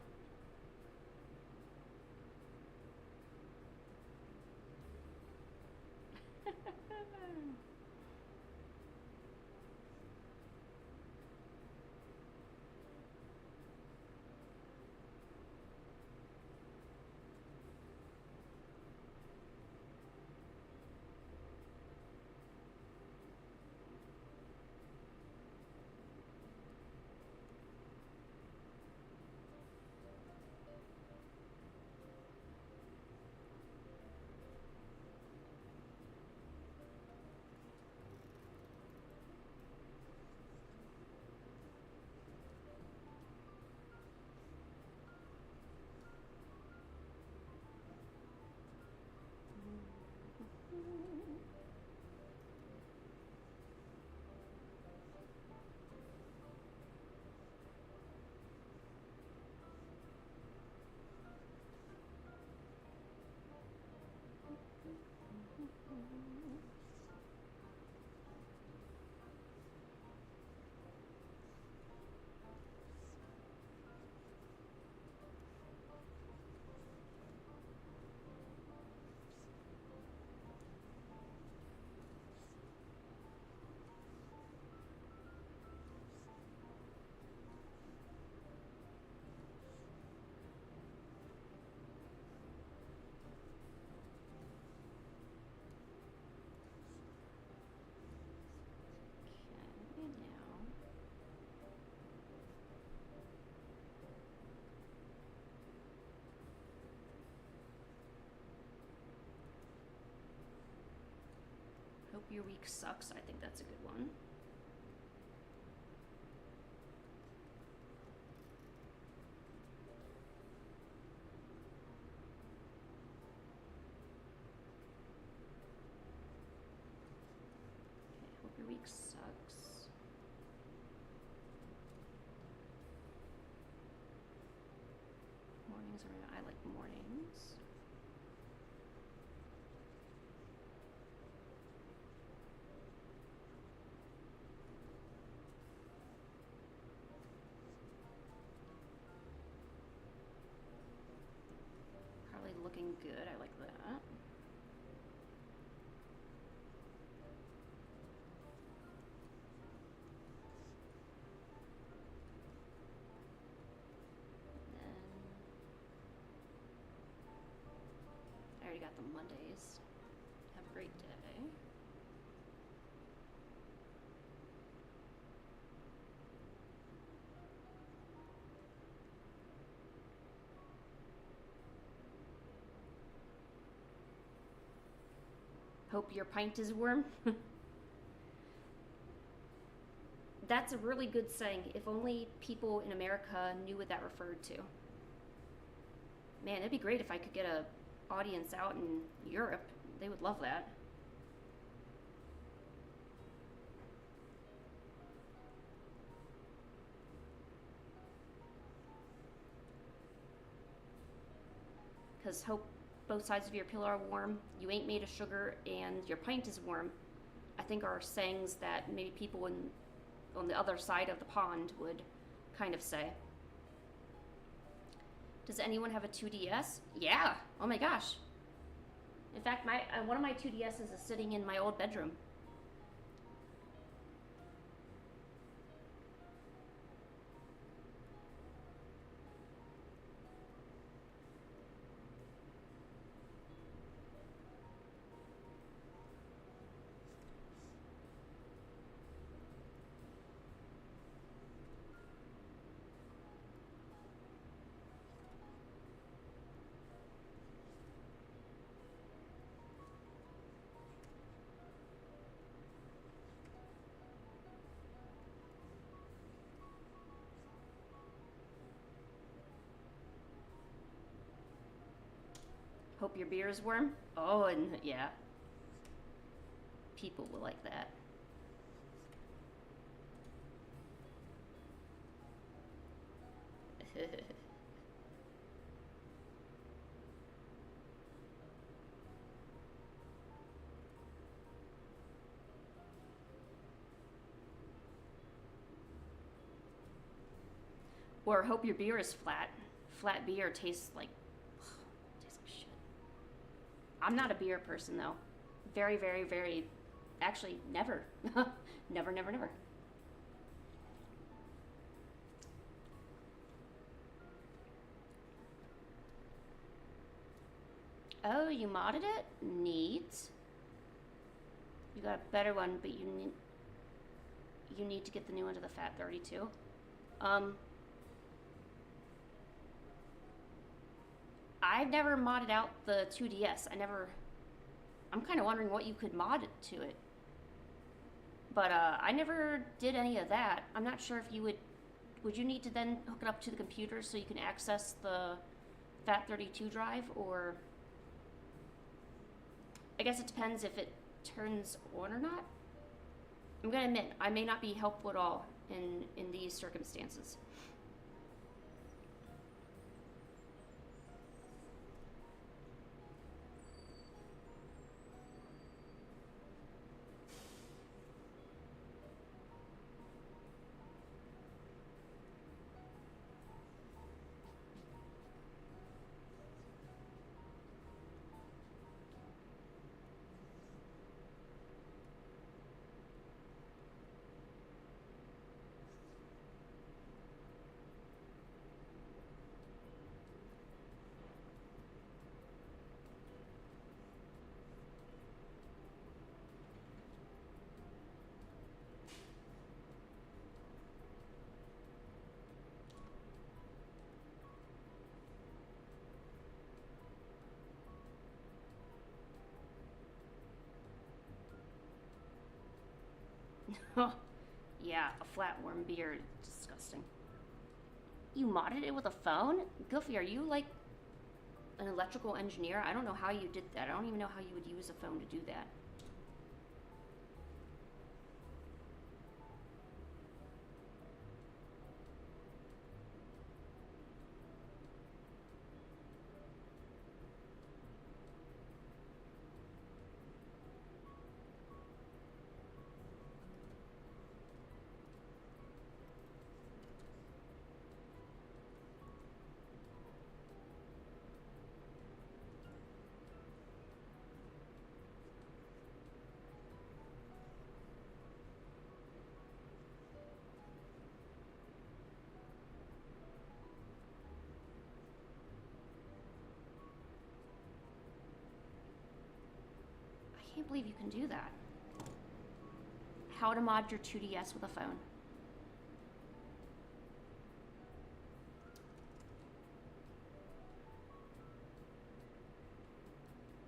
Okay, now. Hope your week sucks. I think that's a good one. Okay, hope your week sucks. Mornings are, I like mornings. Probably looking good. I like that. And then I already got the Mondays. Have a great day. Hope your pint is warm. That's a really good saying. If only people in America knew what that referred to. Man, it'd be great if I could get a audience out in Europe. They would love that. Because hope both sides of your pillow are warm, you ain't made of sugar, and your pint is warm, I think are sayings that maybe people on the other side of the pond would kind of say. Does anyone have a 2DS? Yeah. Oh my gosh. In fact, my one of my 2DSs is sitting in my old bedroom. Hope your beer is warm. Oh, and yeah, people will like that. Or hope your beer is flat. Flat beer tastes like shit. I'm not a beer person though. Very, very, very. Actually, never, never, never, never. Oh, you modded it? Neat. You got a better one, but you need to get the new one to the Fat 32. Um, I've never modded out the 2DS. I'm kind of wondering what you could mod it to it. But I never did any of that. I'm not sure if you would you need to then hook it up to the computer so you can access the FAT32 drive, or I guess it depends if it turns on or not. I'm gonna admit, I may not be helpful at all in these circumstances. Yeah, a flat warm beer, disgusting. You modded it with a phone? Goofy, are you like an electrical engineer? I don't know how you did that. I don't even know how you would use a phone to do that. I can't believe you can do that. How to mod your 2DS with a phone.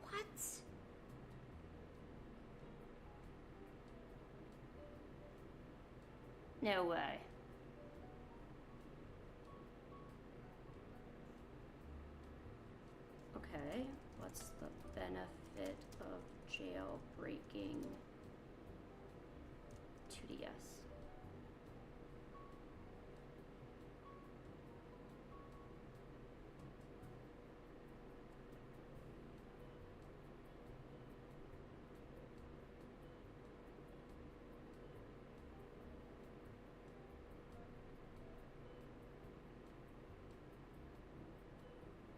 What? No way. Okay, what's the benefit of jailbreaking 2DS?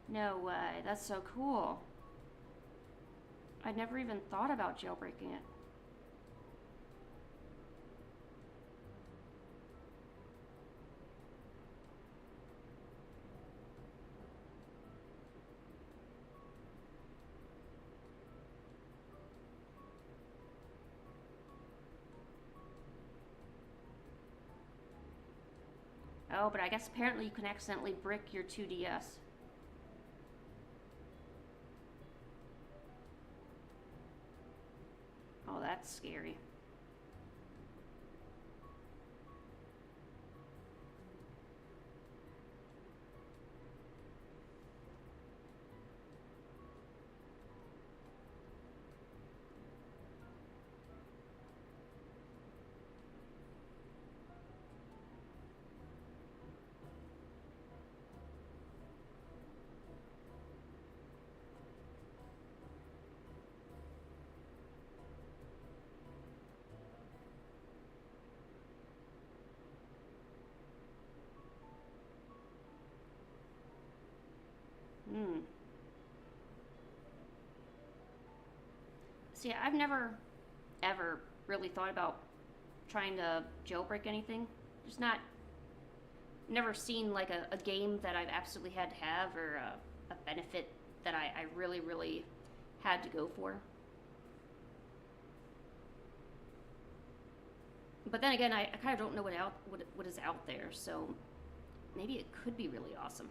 No way, that's so cool. I'd never even thought about jailbreaking it. Oh, but I guess apparently you can accidentally brick your 2DS. Oh, that's scary. Hmm. See, I've never ever really thought about trying to jailbreak anything. Just not never seen like a game that I've absolutely had to have or a benefit that I really really had to go for. But then again, I kind of don't know what is out there, so maybe it could be really awesome.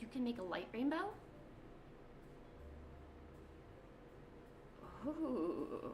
You can make a light rainbow. Ooh.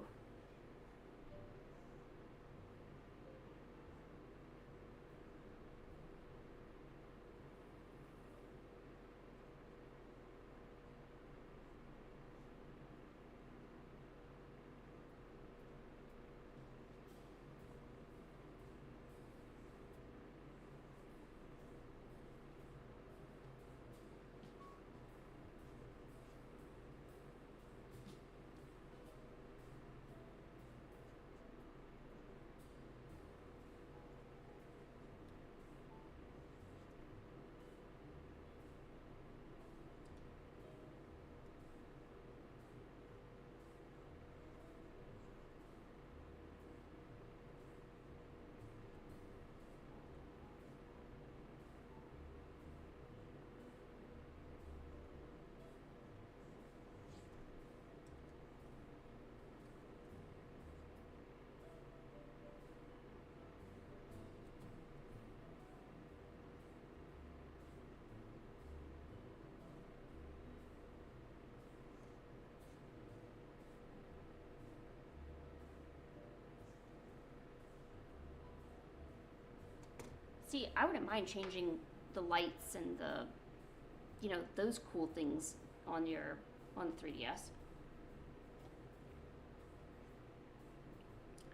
See, I wouldn't mind changing the lights and the, those cool things on your on the 3DS.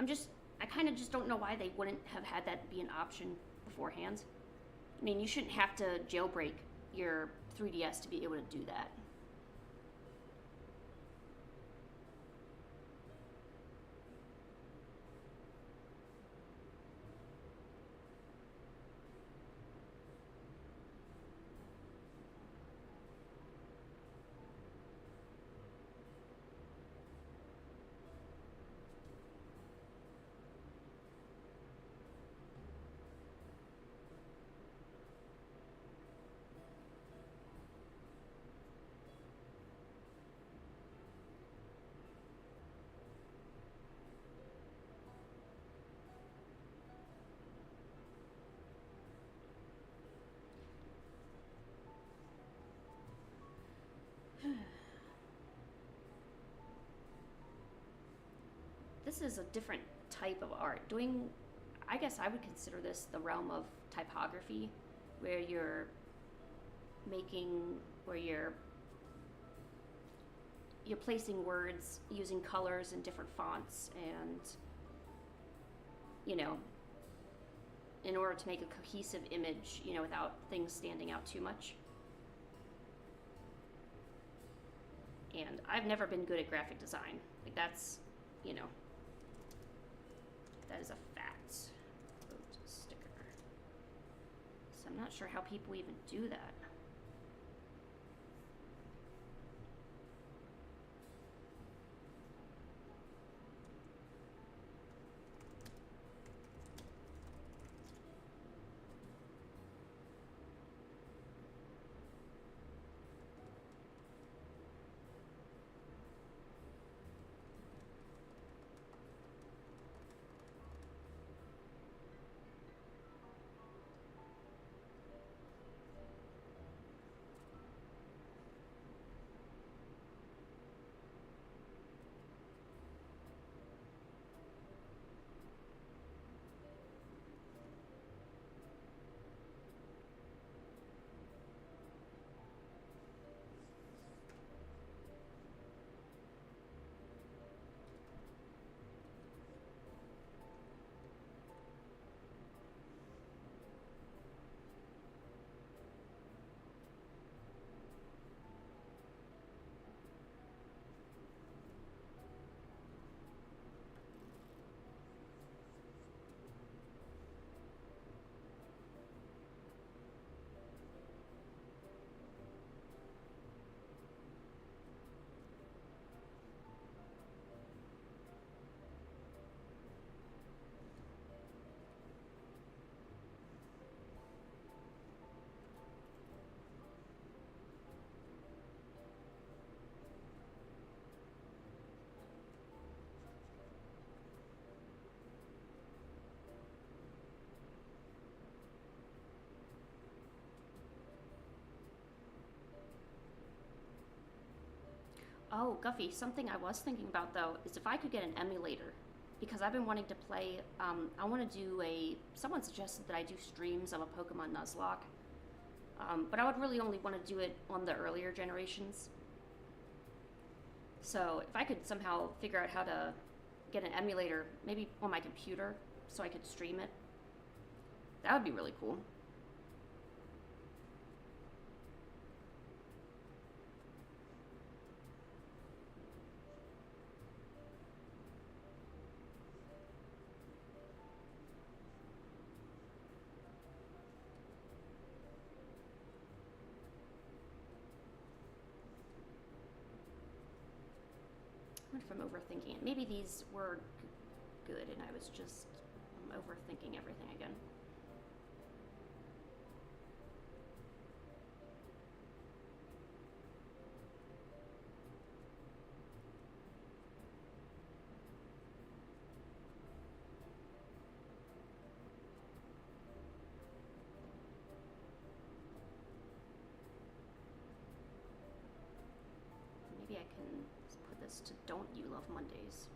I'm just I kind of just don't know why they wouldn't have had that be an option beforehand. I mean, you shouldn't have to jailbreak your 3DS to be able to do that. This is a different type of art. I guess I would consider this the realm of typography, where making, where you're placing words using colors and different fonts, and you know, in order to make a cohesive image, without things standing out too much. And I've never been good at graphic design. Like that's, that is a fact. Quote sticker. So I'm not sure how people even do that. Oh, Guffy, something I was thinking about though is if I could get an emulator, because I've been wanting to play. I want to do Someone suggested that I do streams of a Pokemon Nuzlocke, but I would really only want to do it on the earlier generations. So if I could somehow figure out how to get an emulator, maybe on my computer, so I could stream it, that would be really cool. What if I'm overthinking it? Maybe these were good and I was just overthinking everything again. Maybe I can put this to Don't You Love Mondays.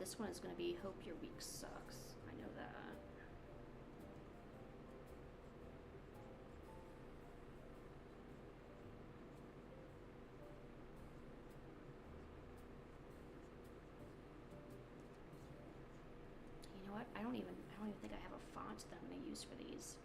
this one is going to be hope your week sucks. I know that. You know what? I don't even think I have a font that I'm going to use for these.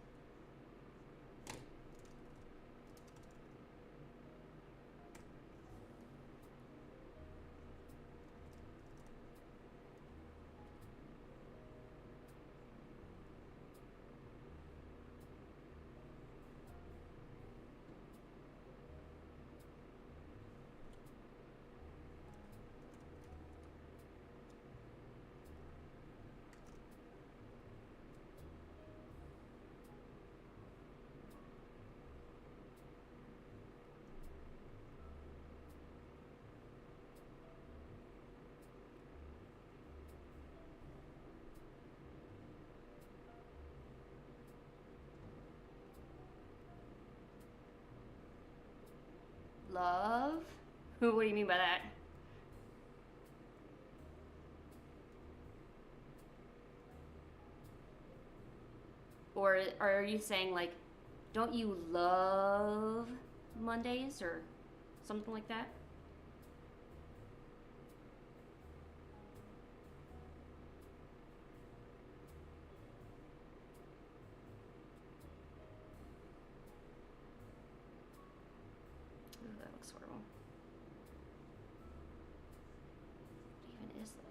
Love? What do you mean by that? Or are you saying, like, don't you love Mondays or something like that? Ooh, that looks horrible. What even is this?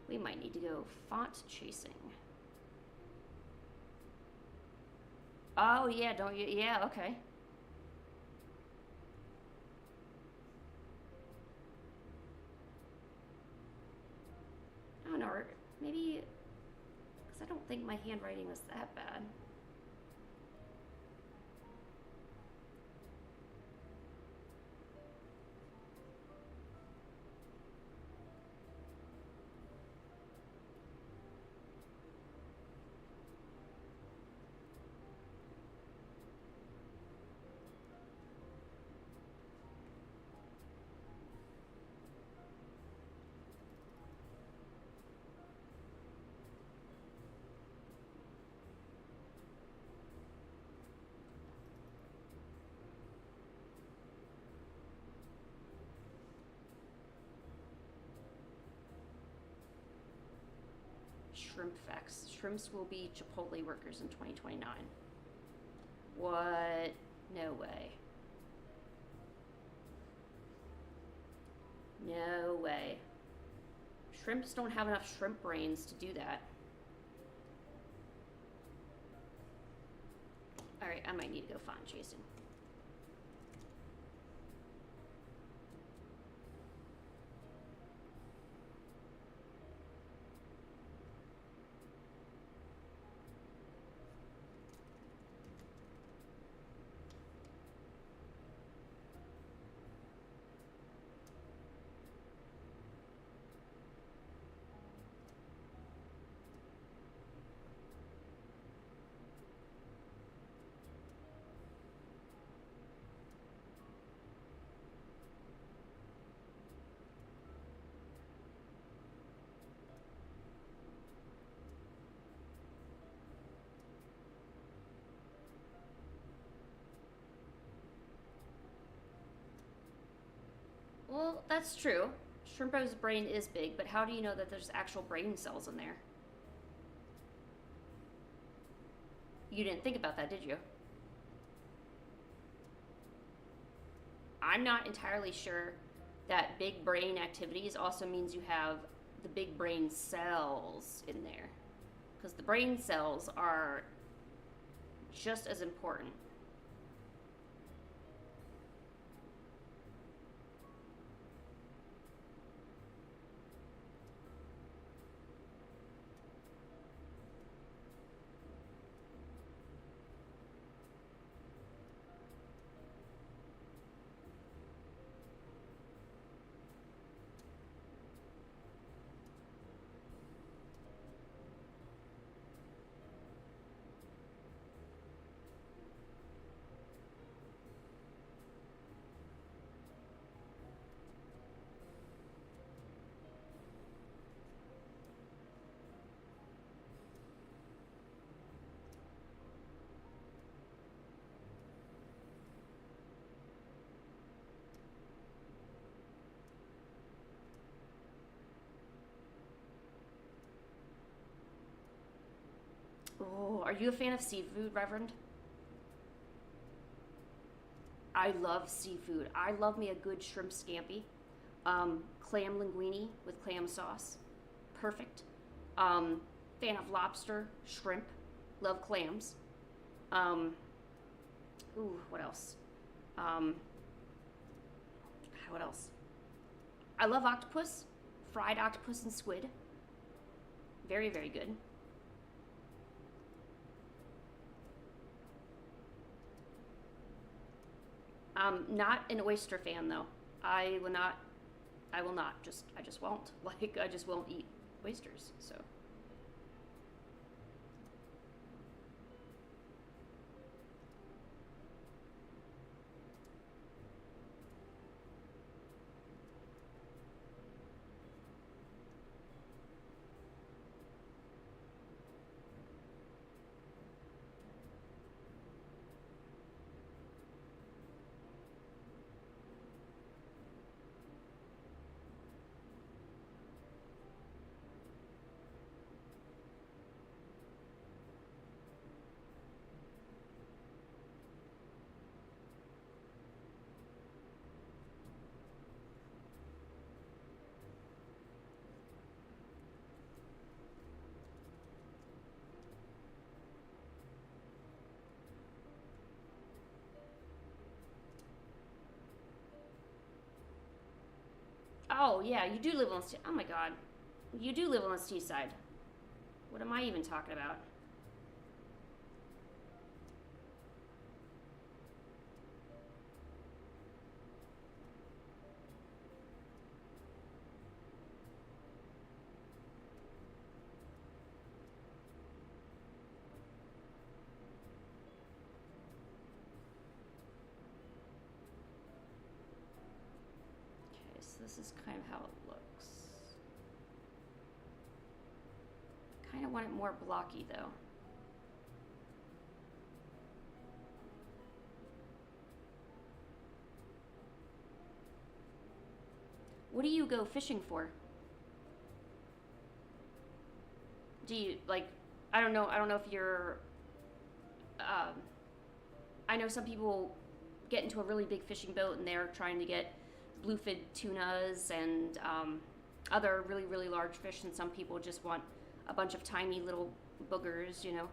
We might need to go font chasing. Oh, yeah, don't you? Yeah, okay. I don't know, or maybe, because I don't think my handwriting was that bad. Shrimp facts. Shrimps will be Chipotle workers in 2029. What? No way. No way. Shrimps don't have enough shrimp brains to do that. Alright, I might need to go font chasing. Well, that's true. Shrimpo's brain is big, but how do you know that there's actual brain cells in there? You didn't think about that, did you? I'm not entirely sure that big brain activities also means you have the big brain cells in there. Because the brain cells are just as important. Oh, are you a fan of seafood, Reverend? I love seafood. I love me a good shrimp scampi. Clam linguine with clam sauce. Perfect. Um, Fan of lobster, shrimp. Love clams. Um, what else? Um, what else? I love octopus. Fried octopus and squid. Very, very good. Not an oyster fan though. I will not. I will not. I just won't. Like I just won't eat oysters. So. Oh yeah, you do live on the. Oh my God, you do live on the seaside. What am I even talking about? Okay, so this is kind of how it looks. Kind of want it more blocky though. What do you go fishing for? Do you like? I don't know. I don't know if you're. Um, I know some people get into a really big fishing boat and they're trying to get bluefin tunas and other really really large fish, and some people just want a bunch of tiny little boogers. You know.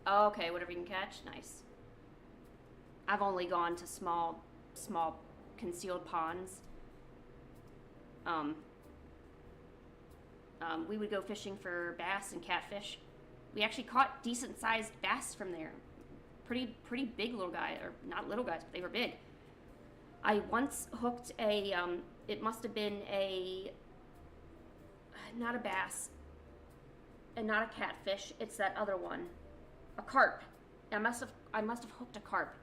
Oh, okay, whatever you can catch, nice. I've only gone to small concealed ponds. Um, we would go fishing for bass and catfish. We actually caught decent sized bass from there. Pretty big little guy, or not little guys, but they were big. I once hooked a. It must have been a. Not a bass, and not a catfish. It's that other one, a carp. I must have hooked a carp,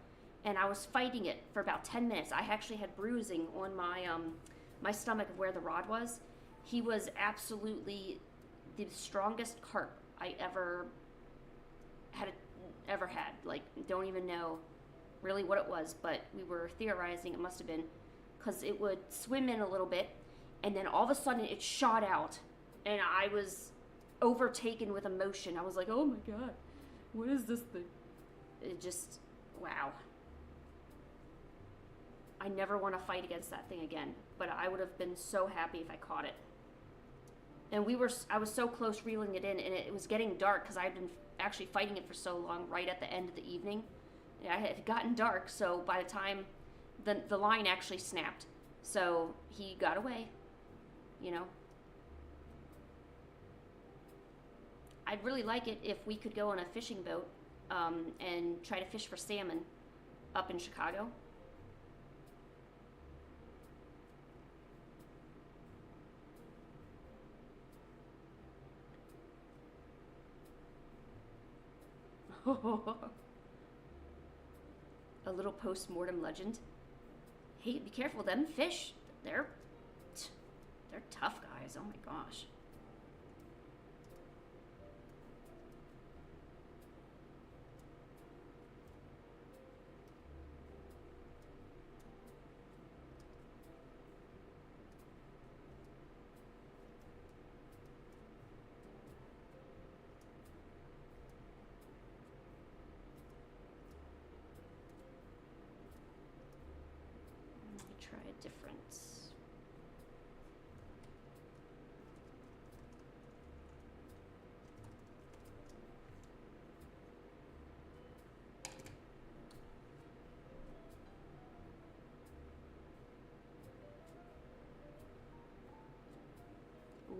and I was fighting it for about 10 minutes. I actually had bruising on my stomach of where the rod was. He was absolutely the strongest carp I ever had. Like, don't even know really what it was, but we were theorizing it must have been because it would swim in a little bit, and then all of a sudden it shot out, and I was overtaken with emotion. I was like, oh my God, what is this thing? It just, wow. I never want to fight against that thing again, but I would have been so happy if I caught it. And I was so close reeling it in, and it was getting dark because I'd been actually fighting it for so long. Right at the end of the evening, it had gotten dark, so by the time the line actually snapped, so he got away. You know, I'd really like it if we could go on a fishing boat and try to fish for salmon up in Chicago. A little post-mortem legend. Hey, be careful, them fish. They're tough guys. Oh my gosh. Let me try a different.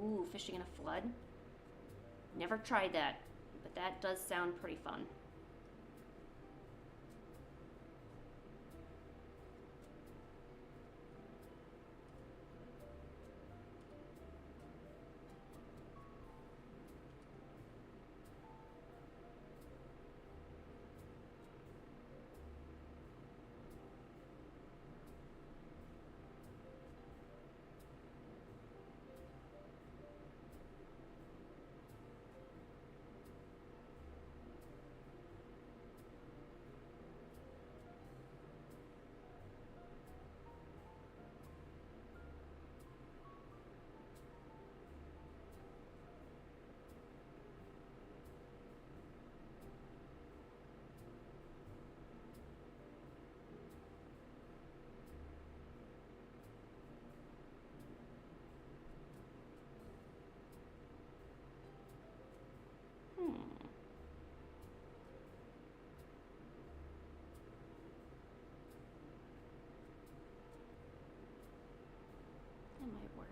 Ooh, fishing in a flood. Never tried that, but that does sound pretty fun. That might work.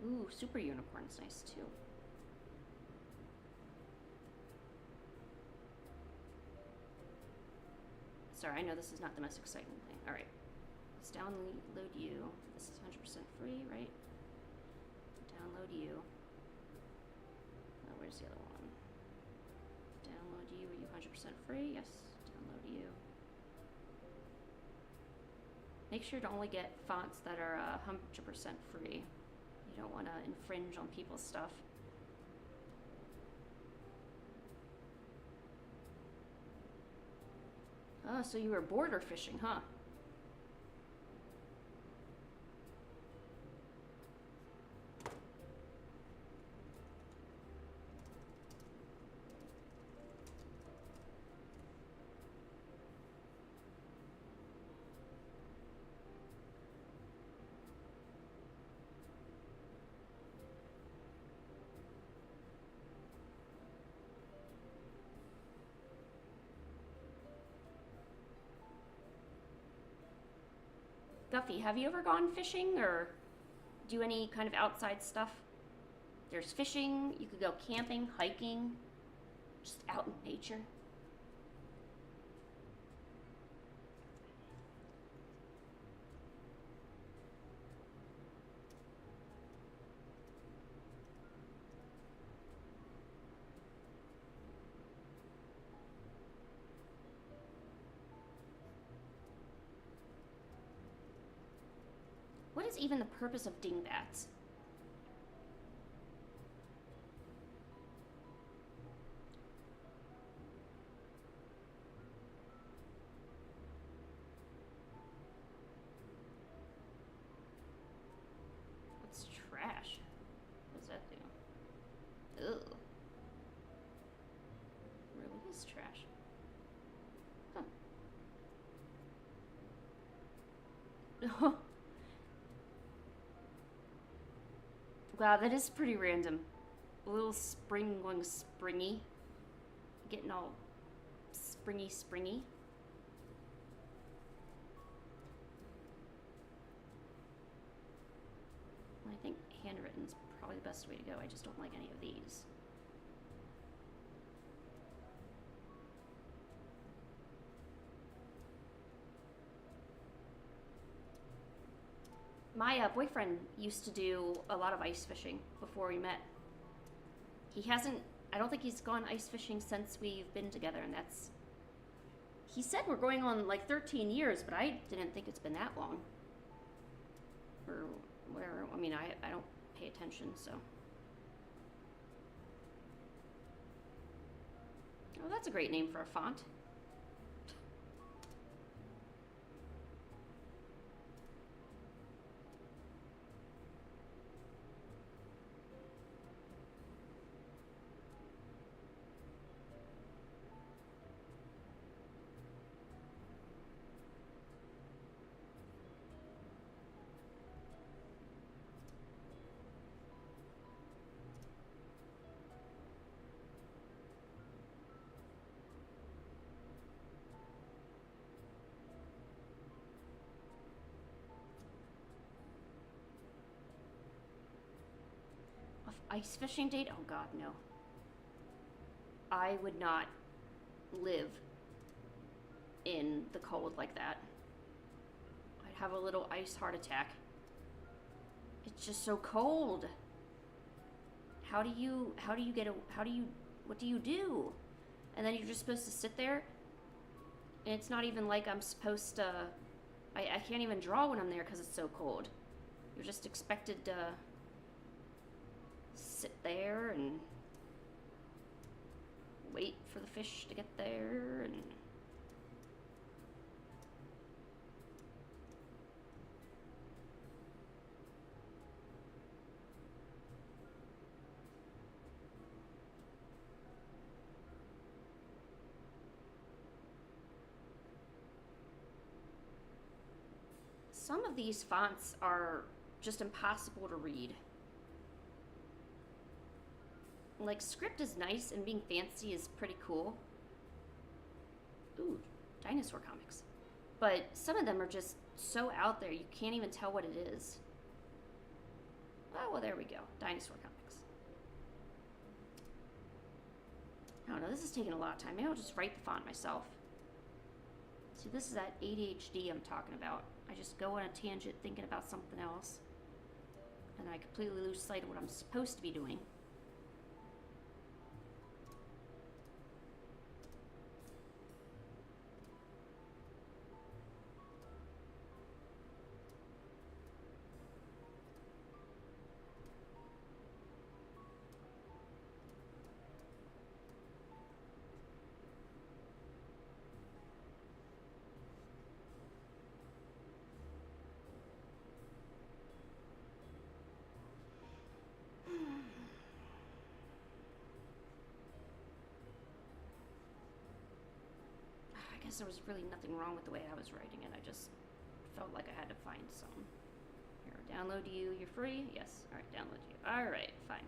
Ooh, super unicorn's nice too. Sorry, I know this is not the most exciting thing. All right, let's download you. This is 100% free, right? Download you. Oh, where's the other one? Download you. Are you 100% free? Yes. Download you. Make sure to only get fonts that are 100% free. You don't want to infringe on people's stuff. Oh, so you were border fishing, huh? Duffy, have you ever gone fishing or do any kind of outside stuff? There's fishing, you could go camping, hiking, just out in nature. What is even the purpose of dingbats? What's trash? What does that do? Ugh. Really is trash. Huh. Wow, that is pretty random. A little spring going springy. Getting all springy. I think handwritten is probably the best way to go. I just don't like any of these. My boyfriend used to do a lot of ice fishing before we met. He hasn't, I don't think he's gone ice fishing since we've been together, and that's, he said we're going on like 13 years, but I didn't think it's been that long. Or where, I mean, I don't pay attention, so. Oh, that's a great name for a font. Ice fishing date? Oh god, no. I would not live in the cold like that. I'd have a little ice heart attack. It's just so cold. What do you do? And then you're just supposed to sit there, and it's not even like I'm supposed to, I can't even draw when I'm there because it's so cold. You're just expected to sit there and wait for the fish to get there, and some of these fonts are just impossible to read. Like, script is nice and being fancy is pretty cool. Ooh, dinosaur comics. But some of them are just so out there you can't even tell what it is. Oh, well, there we go. Dinosaur comics. I don't know, this is taking a lot of time. Maybe I'll just write the font myself. See, this is that ADHD I'm talking about. I just go on a tangent thinking about something else, and I completely lose sight of what I'm supposed to be doing. I guess there was really nothing wrong with the way I was writing it. I just felt like I had to find some. Here, download you. You're free? Yes. All right, download you. All right, fine.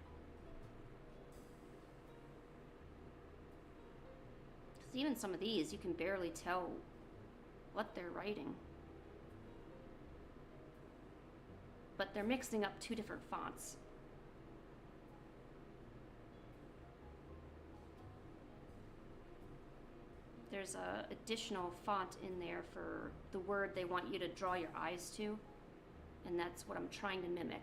Because even some of these, you can barely tell what they're writing. But they're mixing up two different fonts. There's a additional font in there for the word they want you to draw your eyes to, and that's what I'm trying to mimic.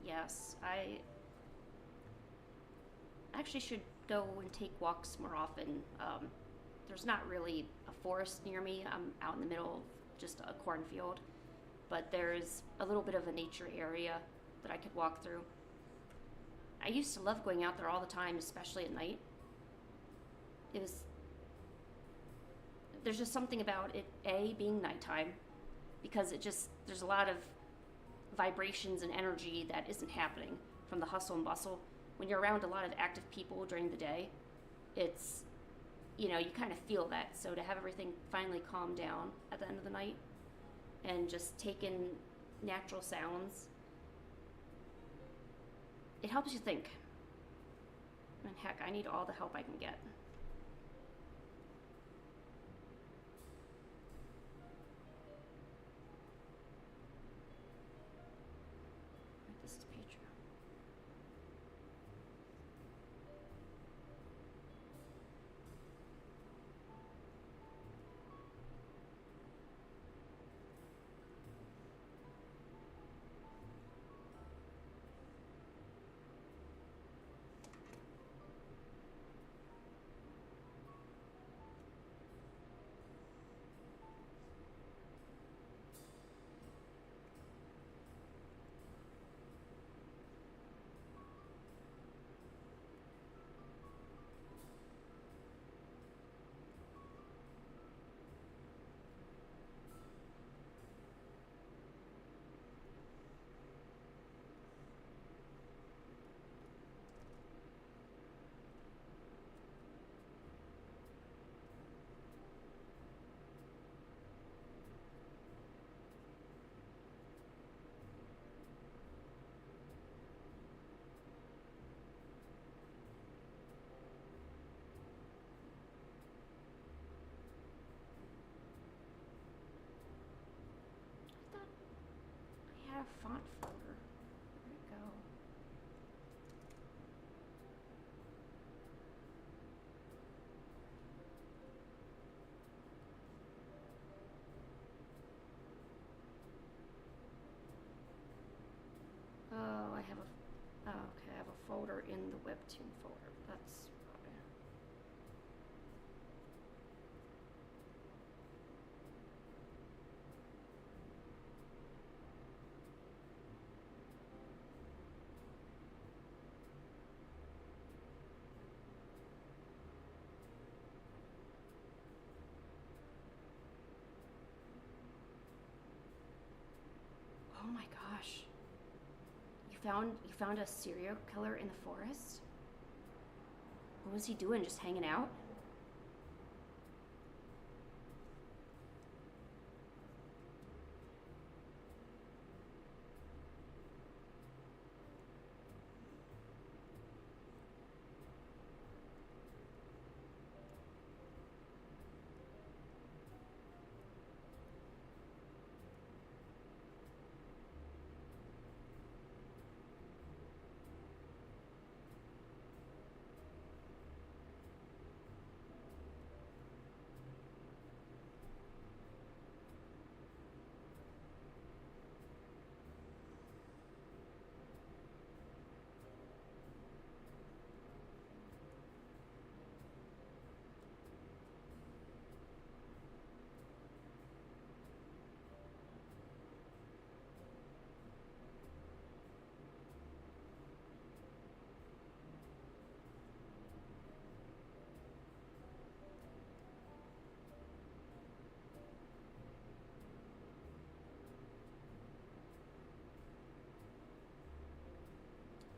Yes, I actually should go and take walks more often. There's not really a forest near me. I'm out in the middle of just a cornfield, but there's a little bit of a nature area that I could walk through. I used to love going out there all the time, especially at night. There's just something about it, being nighttime, because there's a lot of vibrations and energy that isn't happening from the hustle and bustle. When you're around a lot of active people during the day, it's, you kind of feel that. So to have everything finally calm down at the end of the night and just take in natural sounds, it helps you think. And heck, I need all the help I can get. a font folder. Where'd it go? Oh, I have a. Oh, okay, I have a folder in the Webtoon folder. That's why. Oh my gosh. You found a serial killer in the forest? What was he doing? Just hanging out?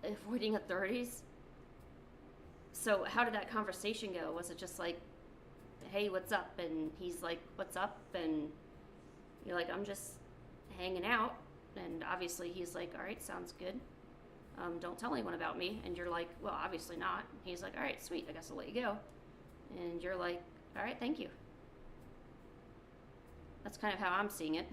Avoiding authorities? So, how did that conversation go? Was it just like, hey, what's up? And he's like, what's up? And you're like, I'm just hanging out. And obviously, he's like, all right, sounds good. Don't tell anyone about me. And you're like, well, obviously not. And he's like, all right, sweet, I guess I'll let you go. And you're like, all right, thank you. That's kind of how I'm seeing it.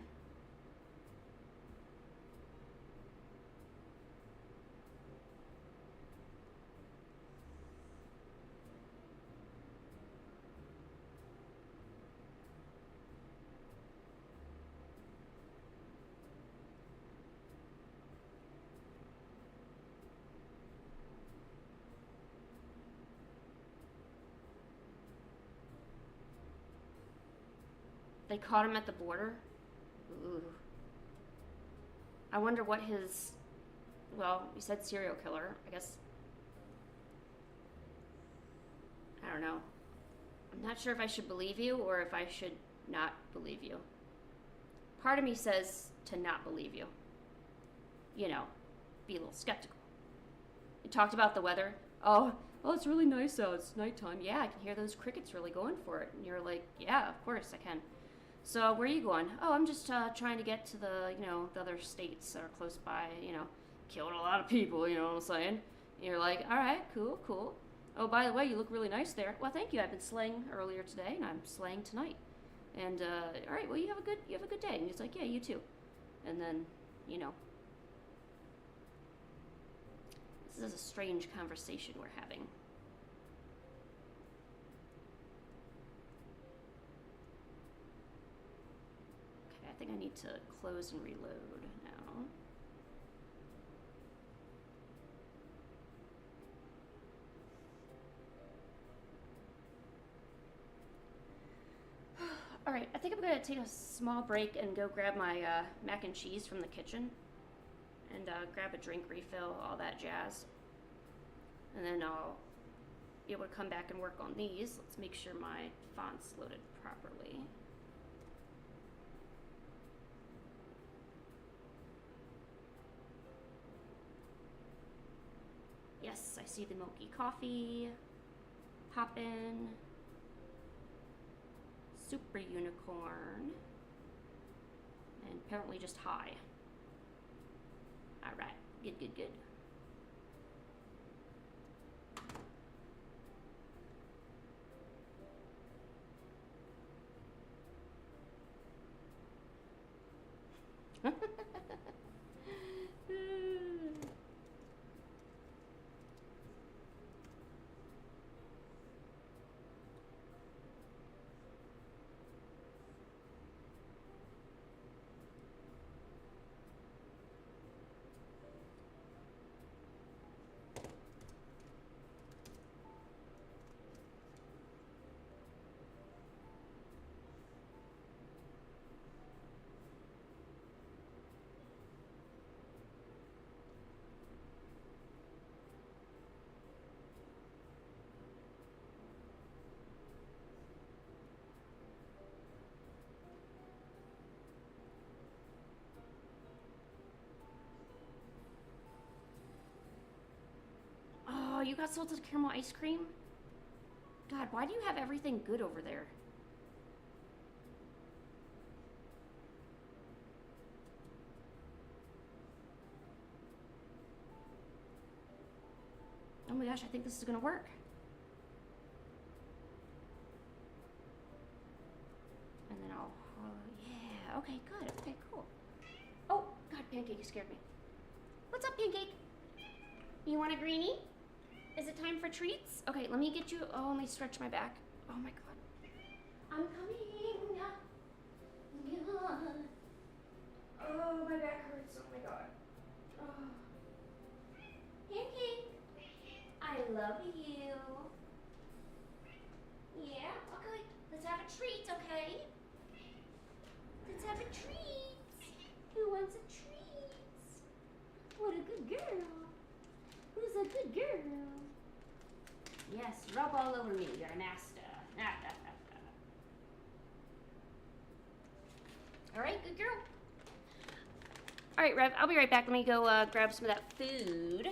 They caught him at the border. Ooh. I wonder what his. Well, you said serial killer. I guess. I don't know. I'm not sure if I should believe you or if I should not believe you. Part of me says to not believe you. You know, be a little skeptical. You talked about the weather. Oh, it's really nice out. It's nighttime. Yeah, I can hear those crickets really going for it. And you're like, yeah, of course I can. So where are you going? Oh, I'm just trying to get to the other states that are close by. Killed a lot of people. You know what I'm saying? And you're like, all right, cool. Oh, by the way, you look really nice there. Well, thank you. I've been slaying earlier today, and I'm slaying tonight. And all right, well, you have a good day. And he's like, yeah, you too. And then, this is a strange conversation we're having. Okay, I think I need to close and reload now. All right, I think I'm gonna take a small break and go grab my mac and cheese from the kitchen, and grab a drink refill, all that jazz. And then I'll be able to come back and work on these. Let's make sure my font's loaded properly. Yes, I see the milky coffee. Poppin'. Super unicorn. And apparently just high. Alright, good. you got salted caramel ice cream? God, why do you have everything good over there? Oh my gosh, I think this is gonna work. And then I'll, yeah, okay, good, okay, cool. Oh, God, Pancake, you scared me. What's up, Pancake? You want a greenie? Is it time for treats? Okay, let me get you, oh, let me stretch my back. Oh my God. I'm coming. God. Oh, my back hurts, oh my God. Oh. Pancake, I love you. Yeah, okay, let's have a treat, okay? Let's have a treat. Who wants a treat? What a good girl. Who's a good girl? Yes, rub all over me. You're a master. All right, good girl. All right, Rev, I'll be right back. Let me go grab some of that food.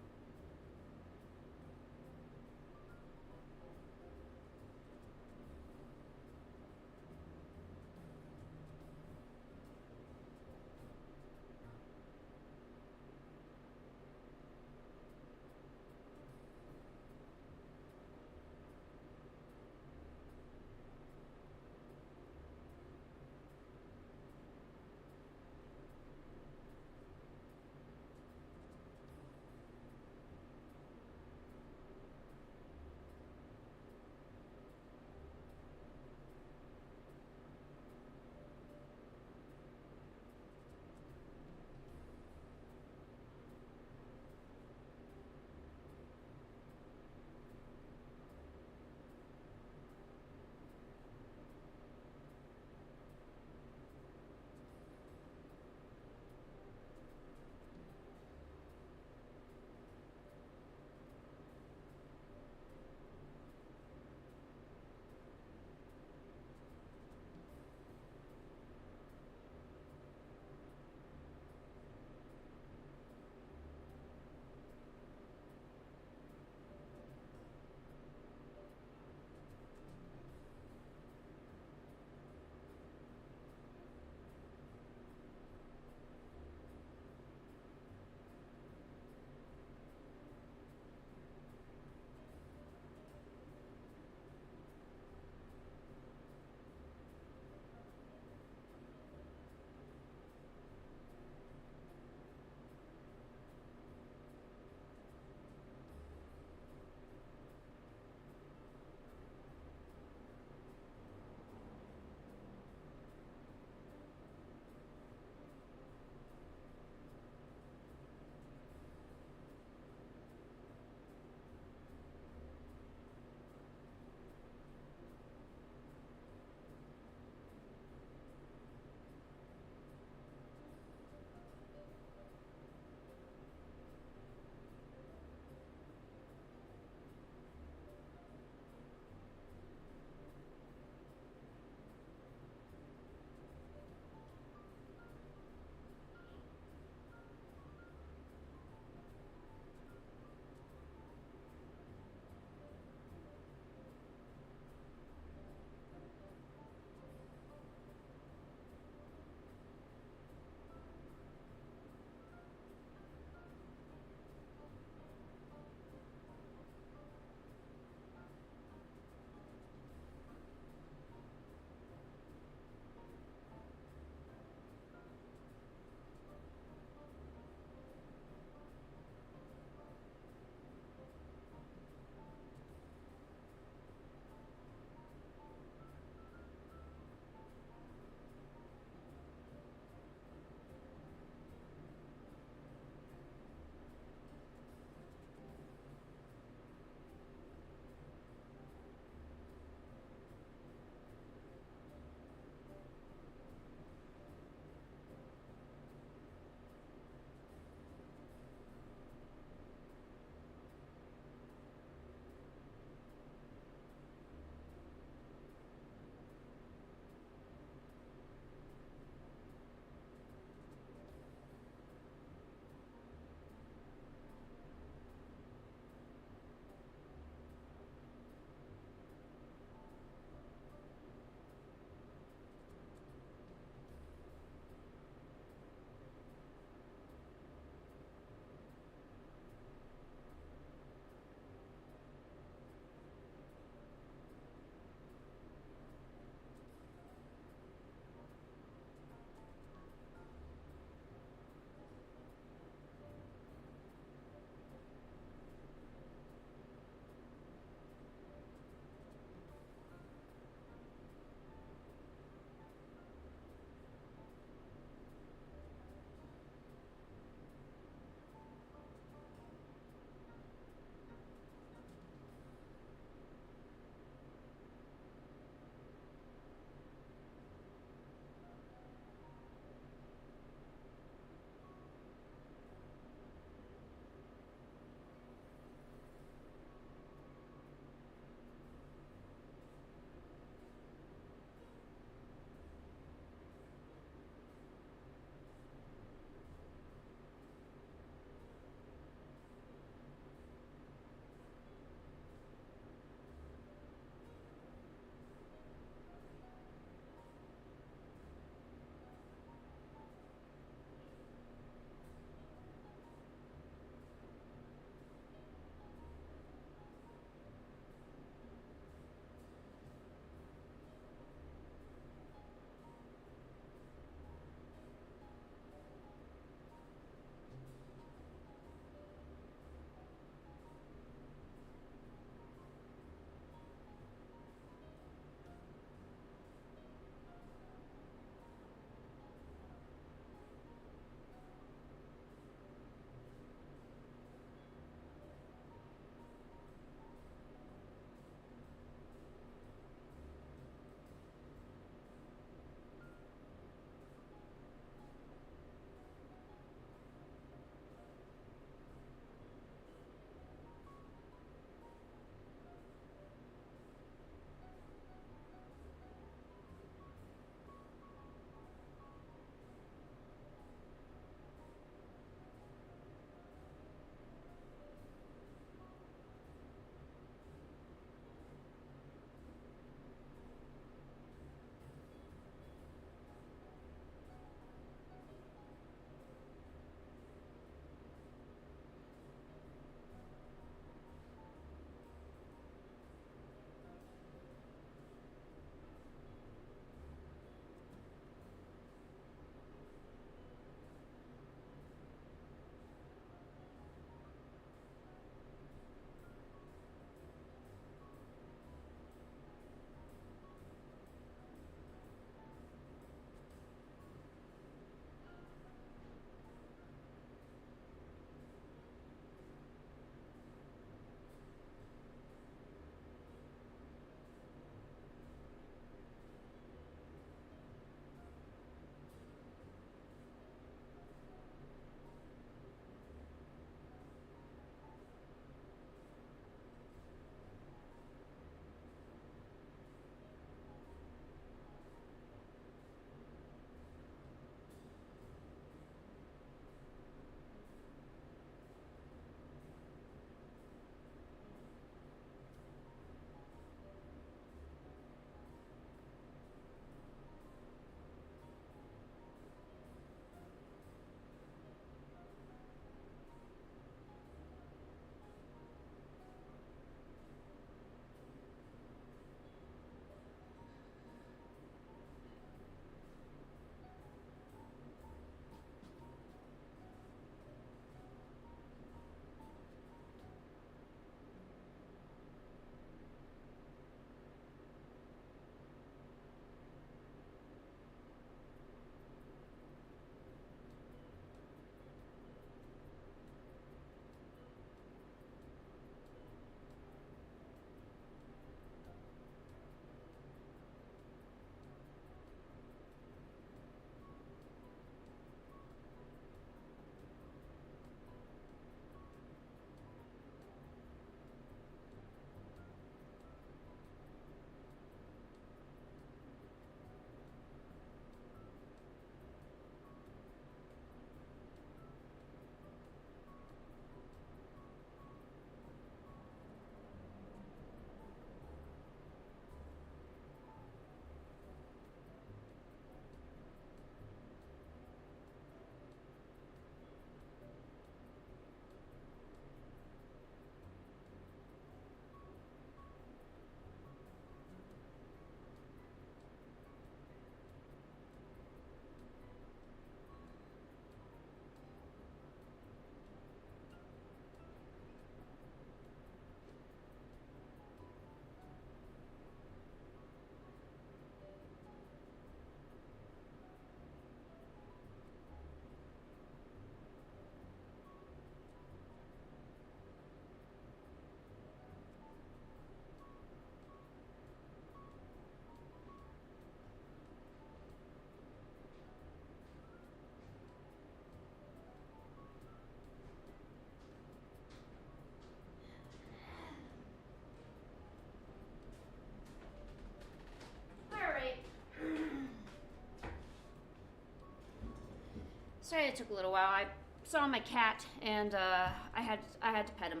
Sorry it took a little while. I saw my cat and I had to pet him.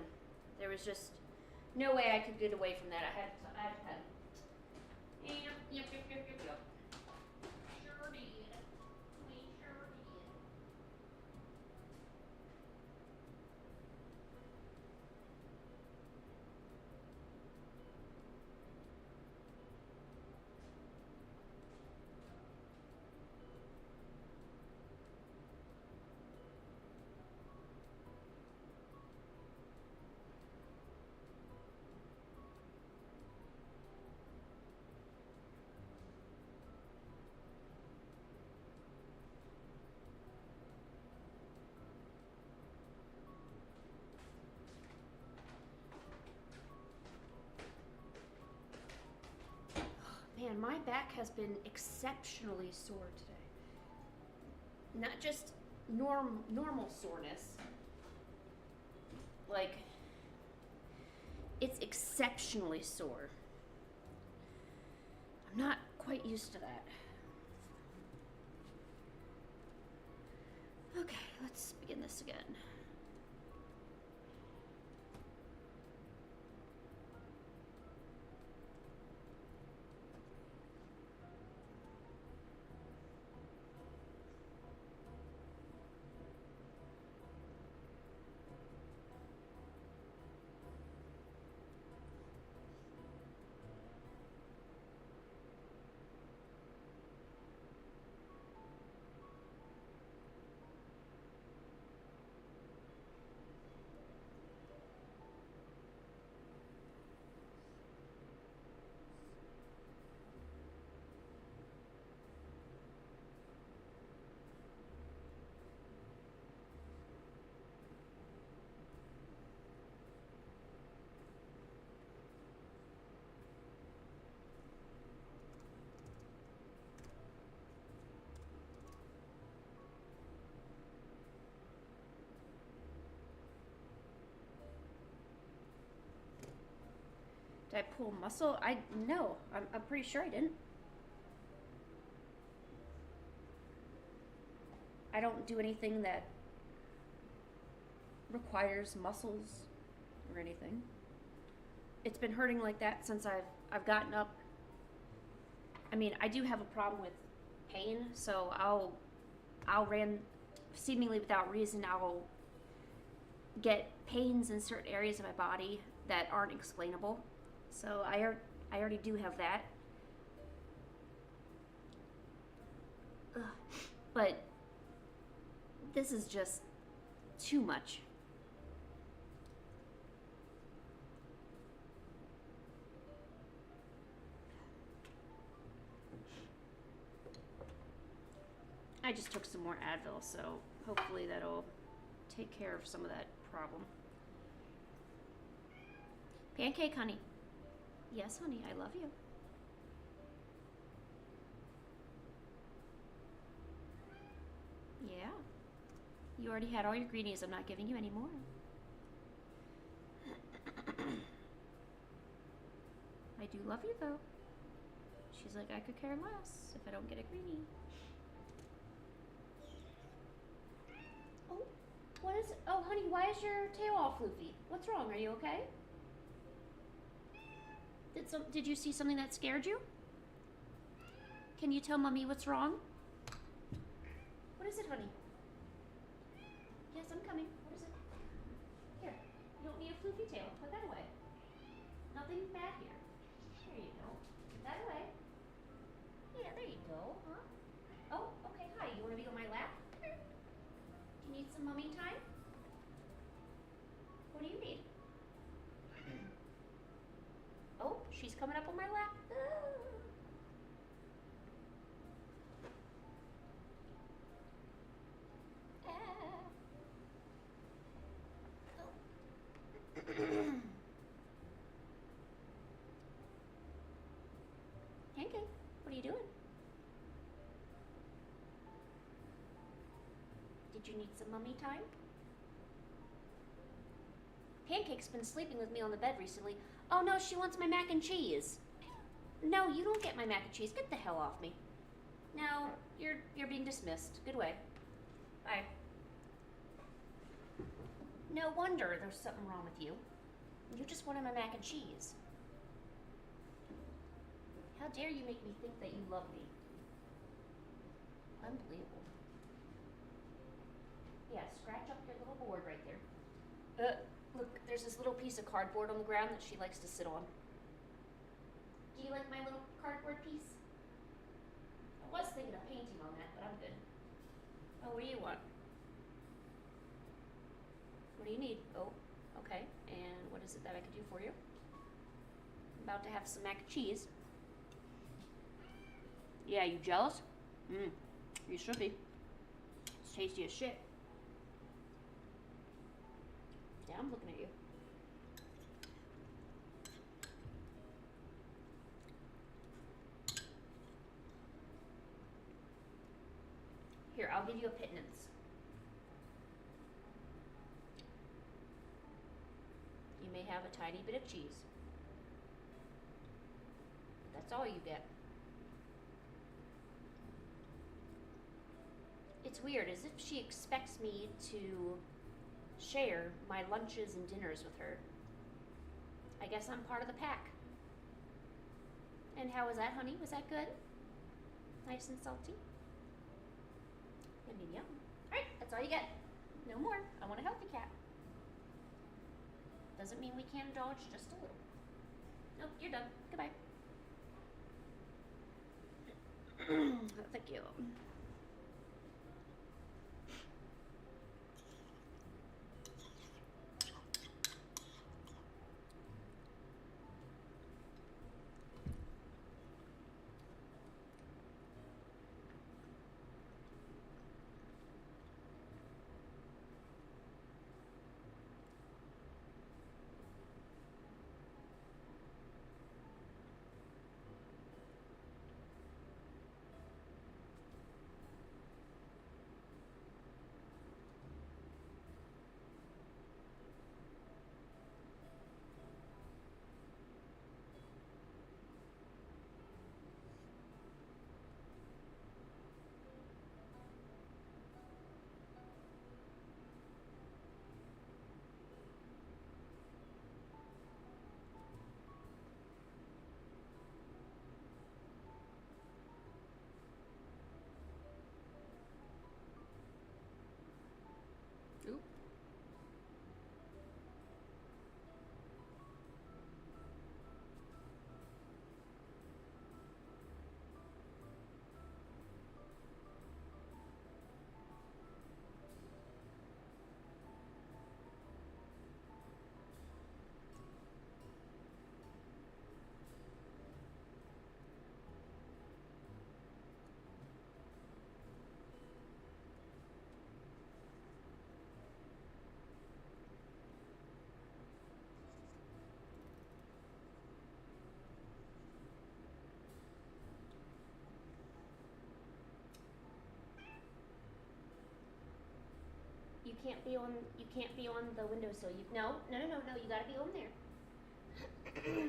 There was just no way I could get away from that. I had to pet him. Yep. Sure did. We sure did. Man, my back has been exceptionally sore today. Not just normal soreness. Like, it's exceptionally sore. I'm not quite used to that. Okay, let's begin this again. Did I pull muscle? No. I'm pretty sure I didn't. I don't do anything that requires muscles or anything. It's been hurting like that since I've gotten up. I mean, I do have a problem with pain, so I'll seemingly without reason, I'll get pains in certain areas of my body that aren't explainable. So I already do have that. Ugh. But this is just too much. I just took some more Advil, so hopefully that'll take care of some of that problem. Pancake, honey. Yes, honey, I love you. Yeah. You already had all your greenies. I'm not giving you any more. I do love you, though. She's like, I could care less if I don't get a greenie. Oh, what is it? Oh, honey, why is your tail all floofy? What's wrong? Are you okay? Did you see something that scared you? Can you tell Mommy what's wrong? What is it, honey? Yes, I'm coming. What is it? Here, you don't need a floofy tail. Put that away. Nothing bad here. There you go. Put that away. Yeah, there you go, huh? Oh, okay, hi. You want to be on my lap? Do you need some Mommy time? What do you need? Oh, she's coming up on my lap. Pancake, what are you doing? Did you need some Mommy time? Pancake's been sleeping with me on the bed recently. Oh no, she wants my mac and cheese. No, you don't get my mac and cheese. Get the hell off me. No, you're being dismissed. Good way. I. No wonder there's something wrong with you. You just wanted my mac and cheese. How dare you make me think that you love me? Unbelievable. Yeah, scratch up your little board right there. Look, there's this little piece of cardboard on the ground that she likes to sit on. Do you like my little cardboard piece? I was thinking of painting on that, but I'm good. Oh, what do you want? What do you need? Oh, okay. And what is it that I could do for you? I'm about to have some mac and cheese. Yeah, you jealous? You should be. It's tasty as shit. Yeah, I'm looking at you. Here, I'll give you a pittance. You may have a tiny bit of cheese. That's all you get. It's weird, as if she expects me to share my lunches and dinners with her. I guess I'm part of the pack. And how was that, honey? Was that good? Nice and salty? Yum, yum. Alright, that's all you get. No more. I want a healthy cat. Doesn't mean we can't indulge just a little. Nope, you're done. Goodbye. Thank you. Oop. You can't be on the windowsill. No, you gotta be on there.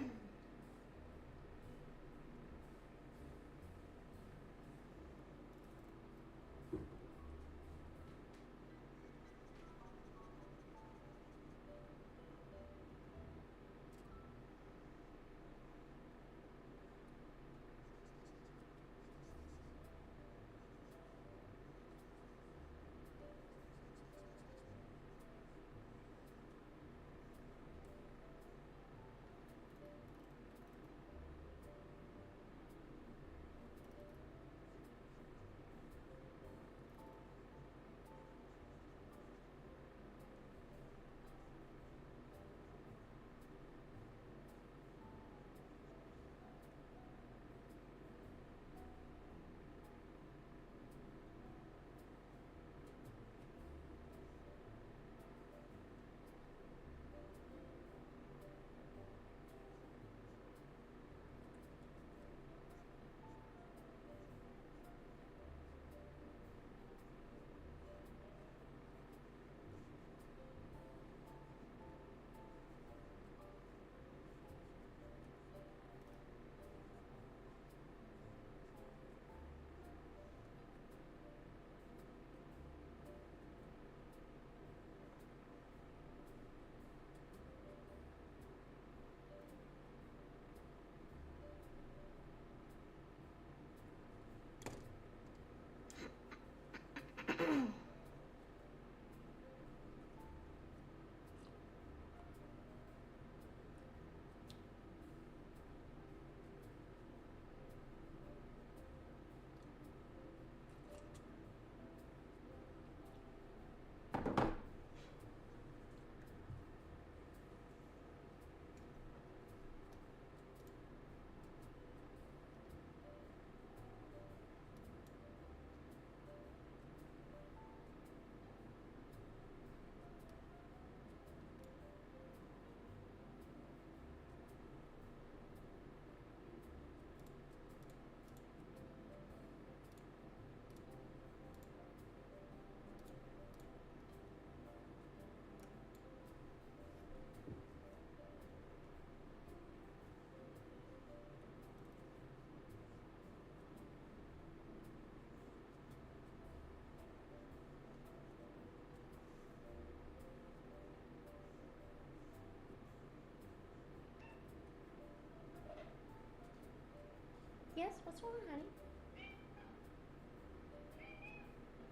What's wrong, honey?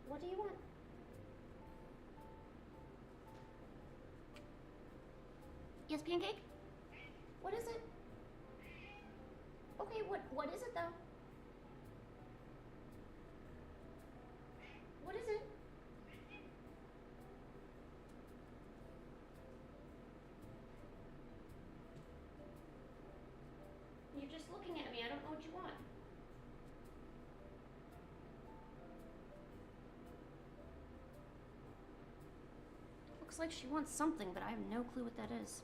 What do you want? Yes, Pancake? What is it? Okay, what is it though? What is it? You're just looking at me. I don't know what you want. Looks like she wants something, but I have no clue what that is.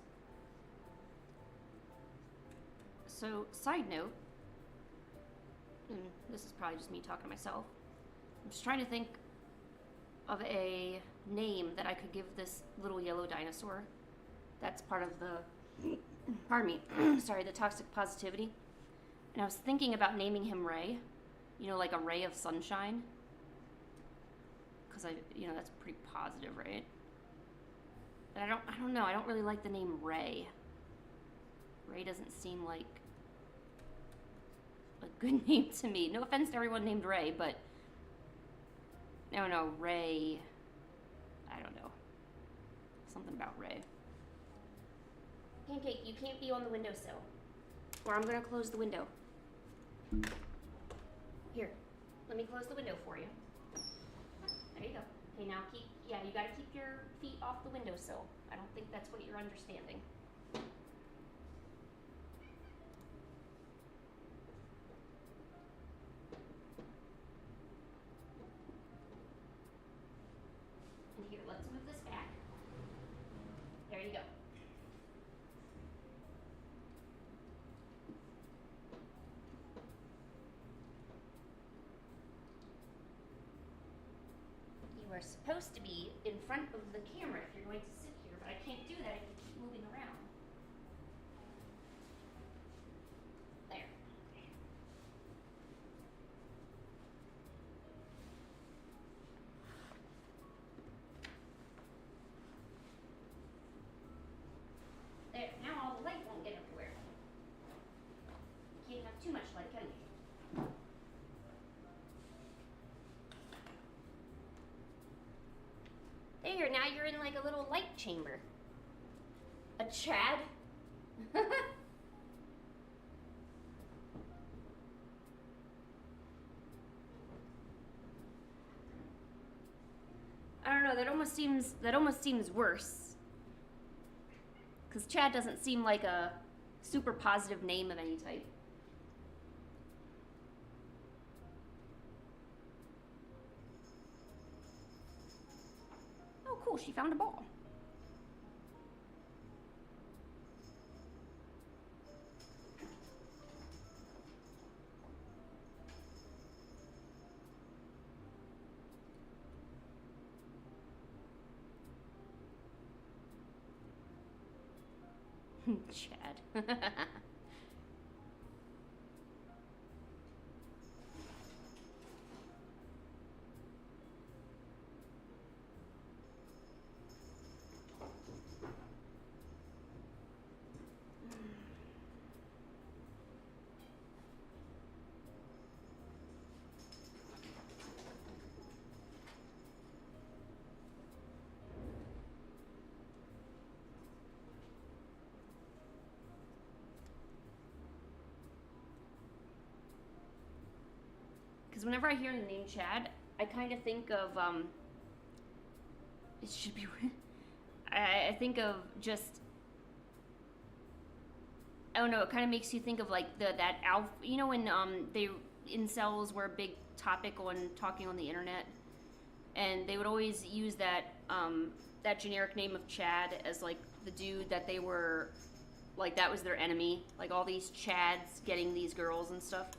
So, side note, and this is probably just me talking to myself, I'm just trying to think of a name that I could give this little yellow dinosaur that's part of the, pardon me, sorry, the toxic positivity. And I was thinking about naming him Ray, you know, like a ray of sunshine. Because that's pretty positive, right? But I don't know, I don't really like the name Ray. Ray doesn't seem like a good name to me. No offense to everyone named Ray, but I don't know, Ray, I don't know. Something about Ray. Pancake, you can't be on the windowsill, or I'm gonna close the window. Here, let me close the window for you. There you go. Okay, now you gotta keep your feet off the windowsill. I don't think that's what you're understanding. And here, let's move this back. There you go. You are supposed to be in front of the camera if you're going to sit here, but I can't do that if you keep moving around. There. There. Now all the light won't get everywhere. You can't have too much light, can you? There, now you're in like a little light chamber. A Chad? I don't know, that almost seems worse. Because Chad doesn't seem like a super positive name of any type. Oh, cool, she found a ball. Chad. Because whenever I hear the name Chad, I kind of think of, it should be, I think of just, I don't know, it kind of makes you think of like that alpha, you know when incels were a big topic on talking on the internet, and they would always use that, that generic name of Chad as like the dude that they were, like that was their enemy, like all these Chads getting these girls and stuff.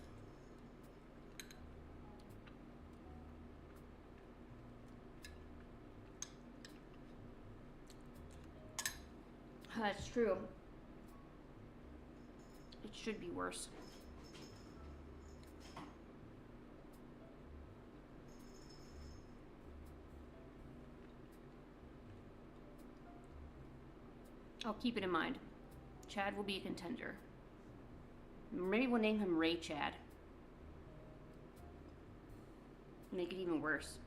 That's true. It should be worse. I'll keep it in mind. Chad will be a contender. Maybe we'll name him Ray Chad. Make it even worse.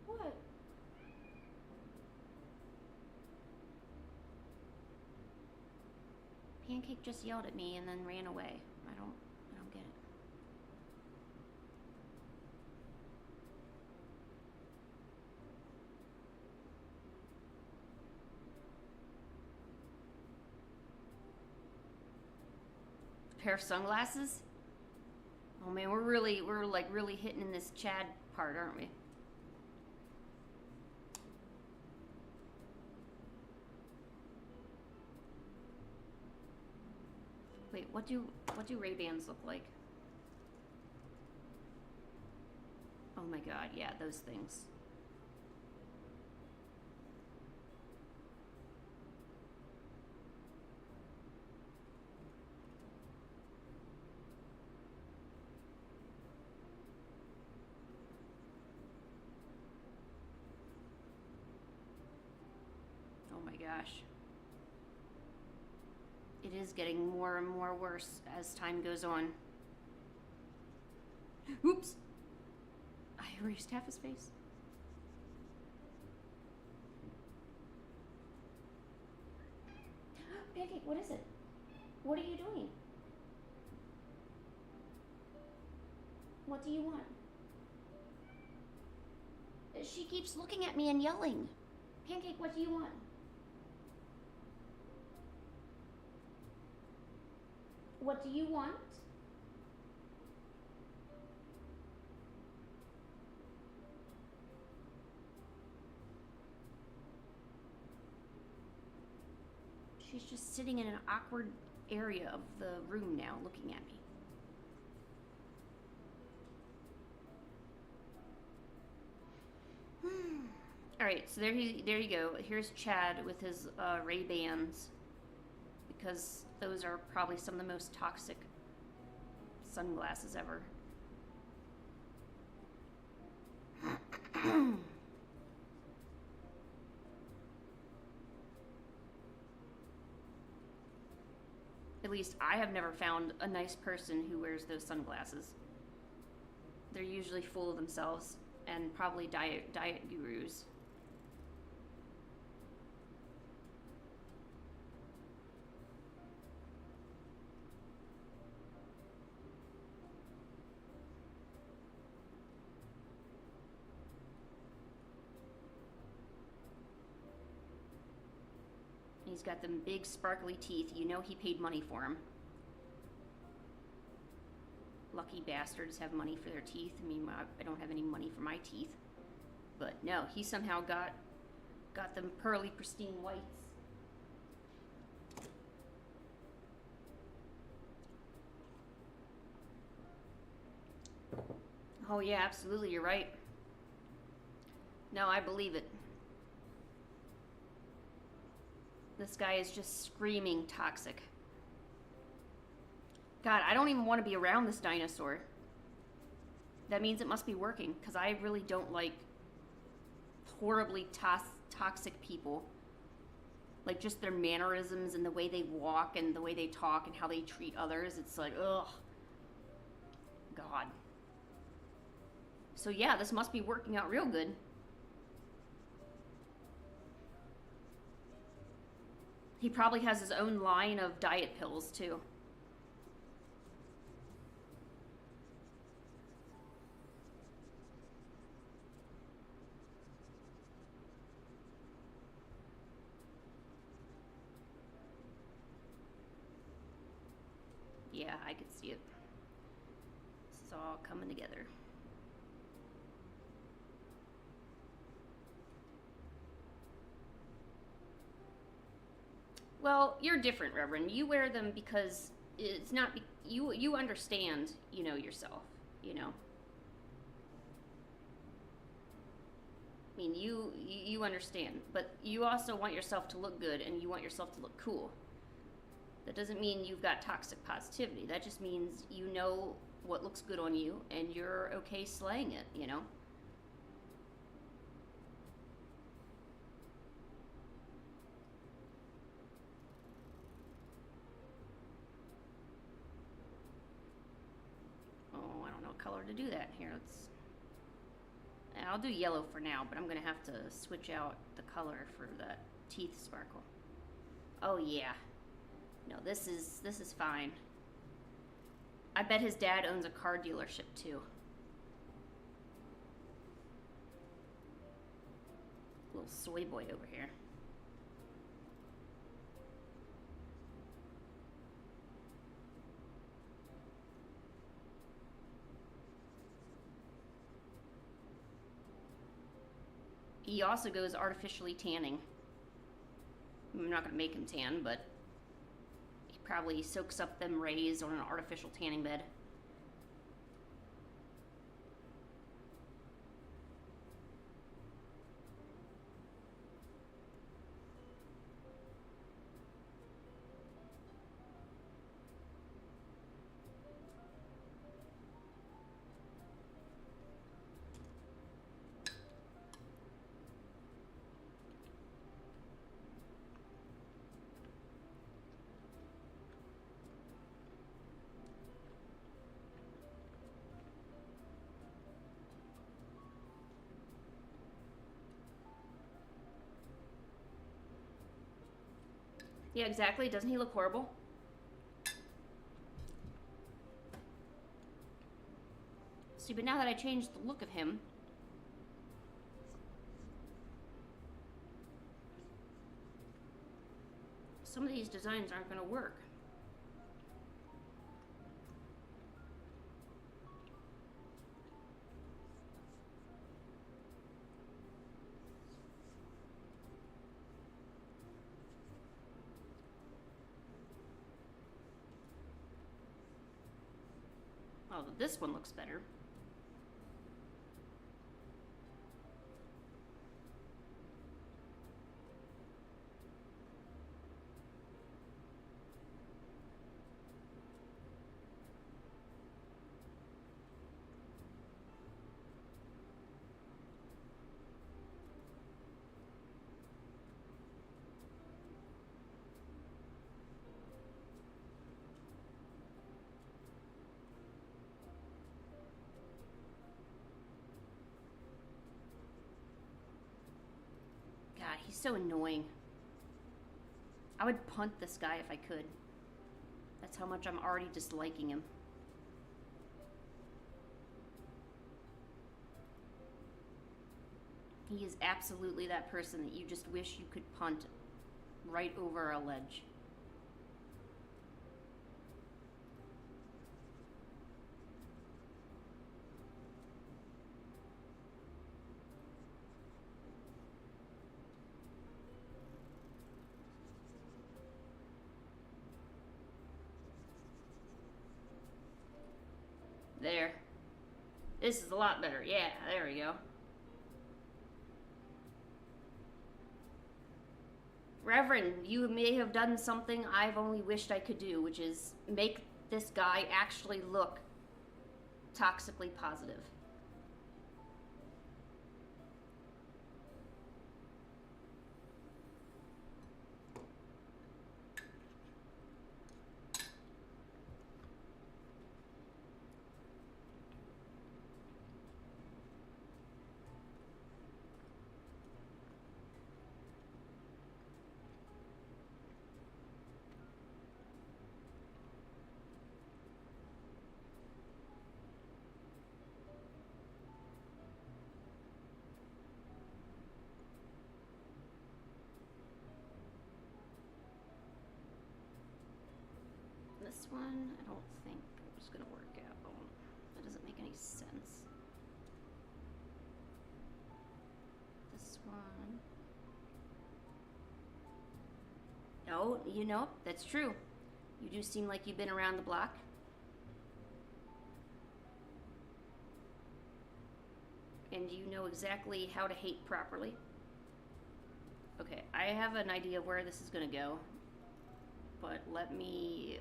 What? Pancake just yelled at me and then ran away. I don't get it. A pair of sunglasses? Oh man, we're like really hitting in this Chad part, aren't we? Wait, what do Ray-Bans look like? Oh my god, yeah, those things. Oh my gosh. It is getting more and more worse as time goes on. Oops! I erased half his face. Pancake, what is it? What are you doing? What do you want? She keeps looking at me and yelling. Pancake, what do you want? What do you want? She's just sitting in an awkward area of the room now, looking at me. All right, so there you go. Here's Chad with his Ray-Bans, because those are probably some of the most toxic sunglasses ever. At least I have never found a nice person who wears those sunglasses. They're usually full of themselves and probably diet gurus. He's got them big sparkly teeth. You know he paid money for them. Lucky bastards have money for their teeth. I mean, I don't have any money for my teeth. But no, he somehow got them pearly, pristine whites. Oh yeah, absolutely, you're right. No, I believe it. This guy is just screaming toxic. God, I don't even want to be around this dinosaur. That means it must be working, because I really don't like horribly toxic people. Like, just their mannerisms and the way they walk and the way they talk and how they treat others. It's like, ugh. God. So yeah, this must be working out real good. He probably has his own line of diet pills, too. Yeah, I could see it. This is all coming together. Well, you're different, Reverend. You wear them because it's not you understand, yourself, you know. I mean, you understand, but you also want yourself to look good and you want yourself to look cool. That doesn't mean you've got toxic positivity. That just means you know what looks good on you and you're okay slaying it, you know? Oh, I don't know what color to do that. Here, I'll do yellow for now, but I'm going to have to switch out the color for that teeth sparkle. Oh, yeah. No, this is fine. I bet his dad owns a car dealership, too. Little soy boy over here. He also goes artificially tanning. I'm not going to make him tan, but he probably soaks up them rays on an artificial tanning bed. Yeah, exactly. Doesn't he look horrible? See, but now that I changed the look of him, some of these designs aren't going to work. Oh, this one looks better. God, he's so annoying. I would punt this guy if I could. That's how much I'm already disliking him. He is absolutely that person that you just wish you could punt right over a ledge. There. This is a lot better. Yeah, there we go. Reverend, you may have done something I've only wished I could do, which is make this guy actually look toxically positive. this one, I don't think it's gonna work out. That doesn't make any sense. This one. Oh, you know, that's true. You do seem like you've been around the block. And you know exactly how to hate properly. Okay, I have an idea of where this is gonna go. But let me...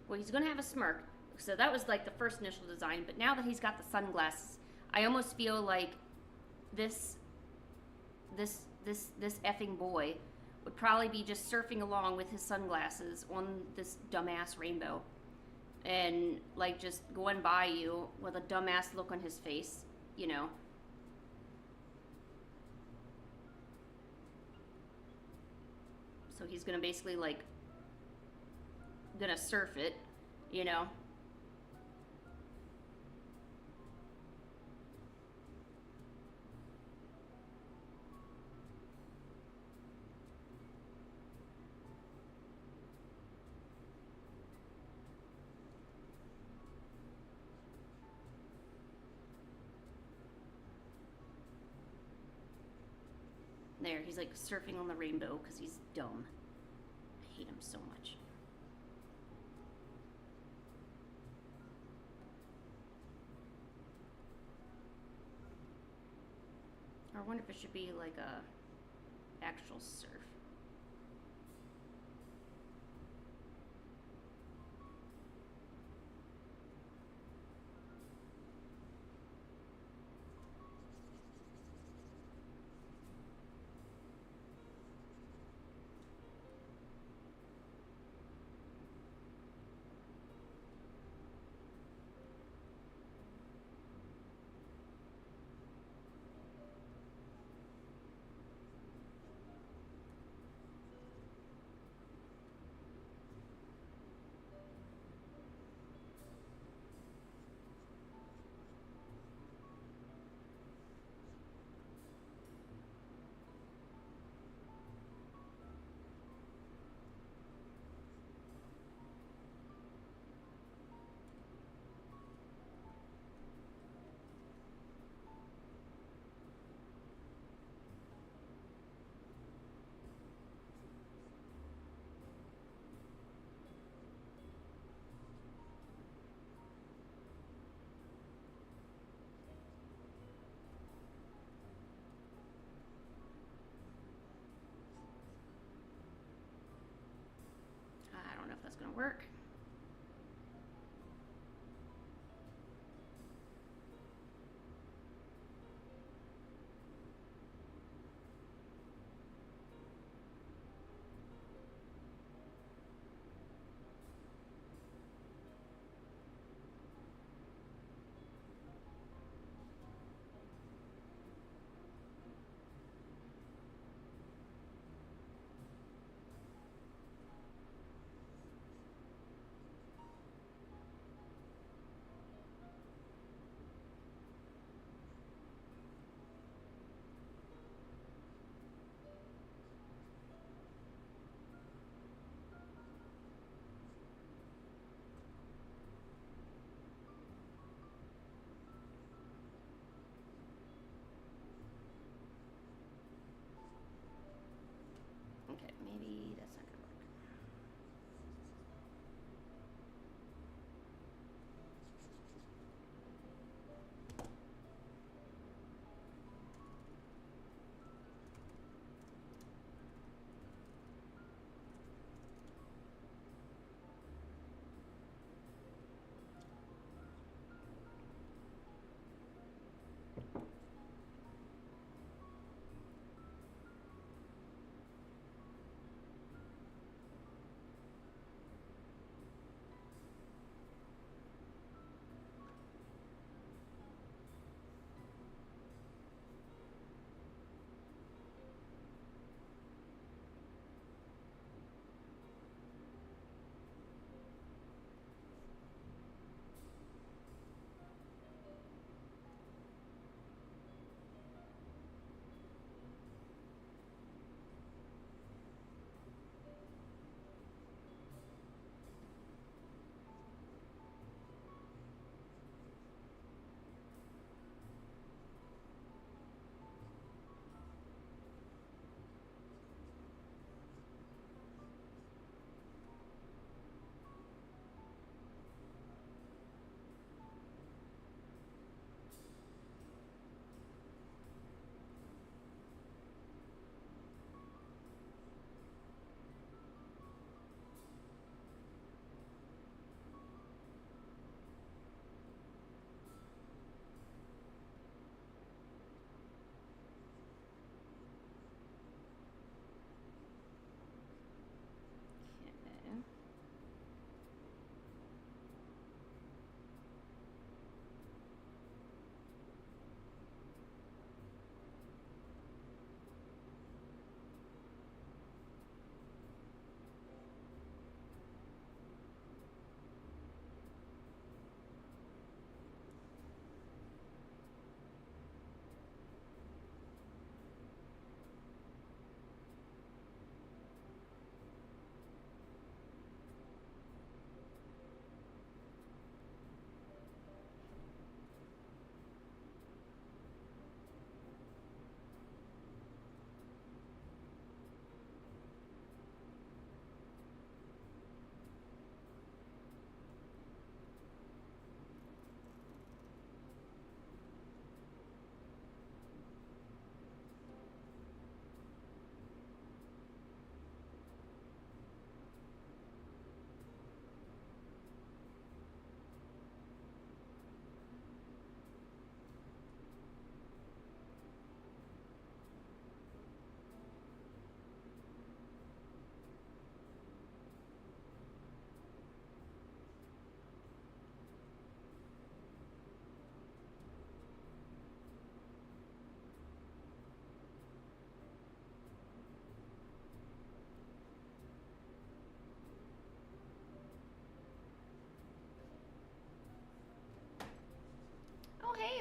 Well, he's gonna have a smirk. So that was like the first initial design, but now that he's got the sunglasses, I almost feel like this effing boy would probably be just surfing along with his sunglasses on this dumbass rainbow. And like just going by you with a dumbass look on his face, you know. So he's gonna basically like gonna surf it, you know. There, he's like surfing on the rainbow because he's dumb. I hate him so much. I wonder if it should be like a actual surf. I don't know if that's gonna work.